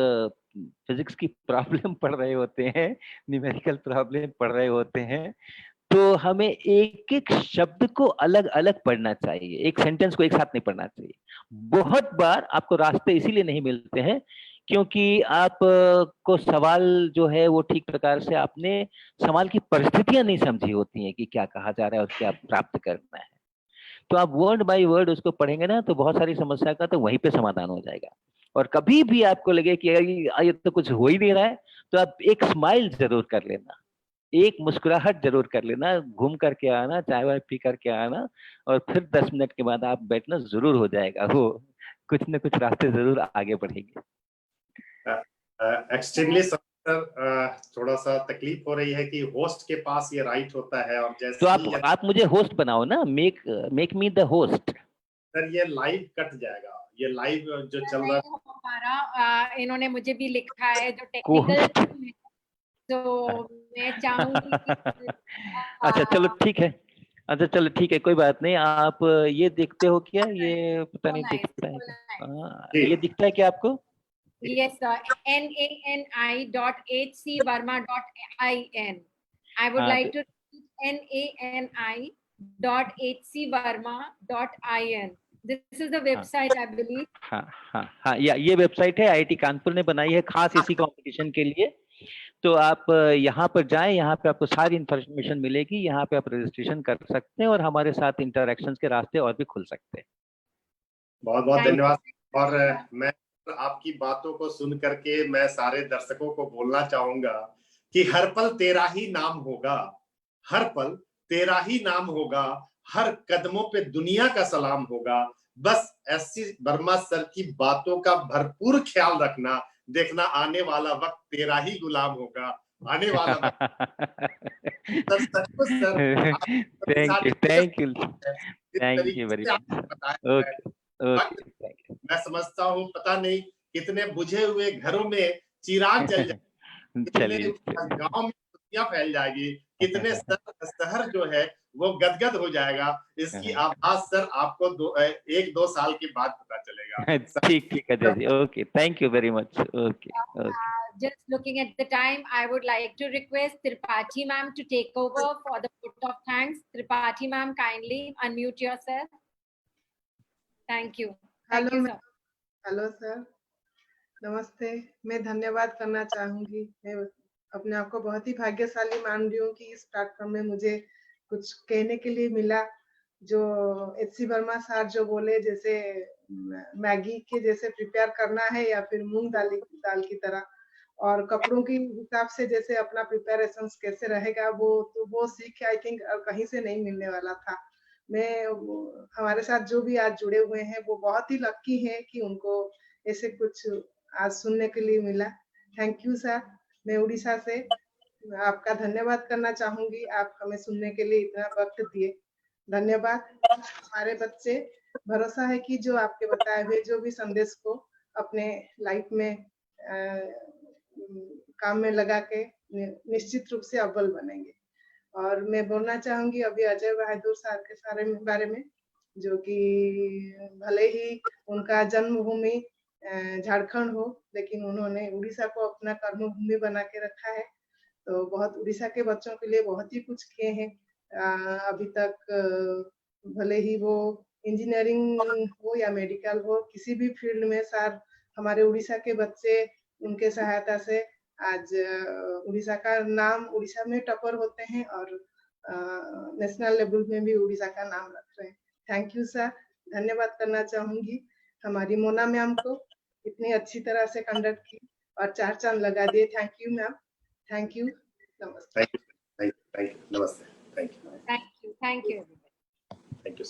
फिजिक्स की प्रॉब्लम पढ़ रहे होते हैं, न्यूमेरिकल प्रॉब्लम पढ़ रहे होते हैं, तो हमें एक एक शब्द को अलग अलग पढ़ना चाहिए, एक सेंटेंस को एक साथ नहीं पढ़ना चाहिए। बहुत बार आपको रास्ते इसीलिए नहीं मिलते हैं क्योंकि आप को सवाल जो है वो ठीक प्रकार से आपने सवाल की परिस्थितियां नहीं समझी होती हैं कि क्या कहा जा रहा है और क्या प्राप्त करना है। तो आप वर्ड बाय वर्ड उसको पढ़ेंगे ना, तो बहुत सारी समस्या का तो वहीं पे समाधान हो जाएगा। और कभी भी आपको लगे कि ये तो कुछ हो ही नहीं रहा है, तो आप एक स्माइल जरूर कर लेना, एक मुस्कुराहट जरूर कर लेना, घूम करके आना, चाय वाय पी करके आना, और फिर 10 मिनट के बाद आप बैठना, जरूर हो जाएगा वो, कुछ न कुछ रास्ते जरूर आगे बढ़ेंगे। एक्सट्रीमली सर, थोड़ा सा तकलीफ हो रही है कि होस्ट के पास ये राइट होता है, और जैसे तो आप मुझे होस्ट बनाओ ना, make me the host. Sir ये लाइव कट जाएगा, ये लाइव जो चल रहा नहीं हो पा रहा। इन्होंने मुझे भी लिखा है जो टेक्निकल, तो मैं चाहूंगी अच्छा चलो ठीक है, अच्छा चलो ठीक है, कोई बात नहीं। आप ये देखते हो क्या? ये पता नहीं दिखता है क्या? ये दिखता है क्या आपको? Yes, nani.hcverma.in. I would like to nani.hcverma.in. This is the website, I believe. हाँ, ये वेबसाइट है, IIT कानपुर ने बनाई है खास इसी कंपटीशन के लिए। तो आप यहाँ पर जाएं, यहाँ पे आपको सारी इंफॉर्मेशन मिलेगी, यहाँ पे आप रजिस्ट्रेशन कर सकते हैं और हमारे साथ इंटरेक्शंस के रास्ते और भी खुल सकते हैं। बहुत बहुत धन्यवाद। और मैं आपकी बातों को सुन करके मैं सारे दर्शकों को बोलना चाहूंगा कि हर पल तेरा ही नाम होगा, हर पल तेरा ही नाम होगा, हर कदमों पे दुनिया का सलाम होगा। बस एससी वर्मा सर की बातों का भरपूर ख्याल रखना, देखना आने वाला वक्त तेरा ही गुलाम होगा, आने वाला वक्त। सर सचमुच sir, thank you very much. Okay, मैं समझता हूँ पता नहीं कितने बुझे हुए घरों में चिराग जल जाए, कितने गांव में खुशियां फैल जाएगी, कितने शहर जो है वो गदगद हो जाएगा। इसकी आभास सर आपको 1-2 साल के बाद पता चलेगा। ठीक है जी, okay, thank you very much. Okay. Just looking at the time, I would like to request Tripathi ma'am to take over for the vote of thanks. Tripathi ma'am, kindly unmute yourself. Thank you. Thank you, sir. Hello sir, नमस्ते। मैं धन्यवाद करना चाहूंगी। मैं अपने आप को बहुत ही भाग्यशाली मान रही हूँ कि इस प्लेटफॉर्म में मुझे कुछ कहने के लिए मिला। जो एचसी वर्मा सर जो बोले, जैसे मैगी के जैसे प्रिपेयर करना है या फिर मूंग दाल की तरह, और कपड़ों की हिसाब से जैसे अपना प्रिपरेशन कैसे रहेगा, वो सीख आई थिंक कहीं से नहीं मिलने वाला था। मैं हमारे साथ जो भी आज जुड़े हुए हैं वो बहुत ही लकी हैं कि उनको ऐसे कुछ आज सुनने के लिए मिला। Thank you sir. मैं उड़ीसा से आपका धन्यवाद करना चाहूंगी, आप हमें सुनने के लिए इतना वक्त दिए, धन्यवाद। हमारे बच्चे भरोसा है कि जो आपके बताए हुए जो भी संदेश को अपने लाइफ में काम में लगा के निश्चित रूप से अव्वल बनेंगे। और मैं बोलना चाहूंगी अभी अजय बहादुर सर के बारे में, जो कि भले ही उनका जन्मभूमि झारखंड हो, लेकिन उन्होंने उड़ीसा को अपना कर्मभूमि बना के रखा है। तो बहुत उड़ीसा के बच्चों के लिए बहुत ही कुछ किए हैं अभी तक। भले ही वो इंजीनियरिंग हो या मेडिकल हो, किसी भी फील्ड में सर हमारे उड़ीसा के बच्चे उनके सहायता से आज उड़ीसा का नाम, उड़ीसा में टॉपर होते हैं और नेशनल लेवल में भी उड़ीसा का नाम रख रहे हैं। Thank you sir. धन्यवाद करना चाहूंगी हमारी मोना मैम को, इतनी अच्छी तरह से कंडक्ट की और 4 चांद लगा दिए। Thank you ma'am, thank you, नमस्ते। थैंक यू, नमस्ते, thank you, thank you, thank you. Thank you.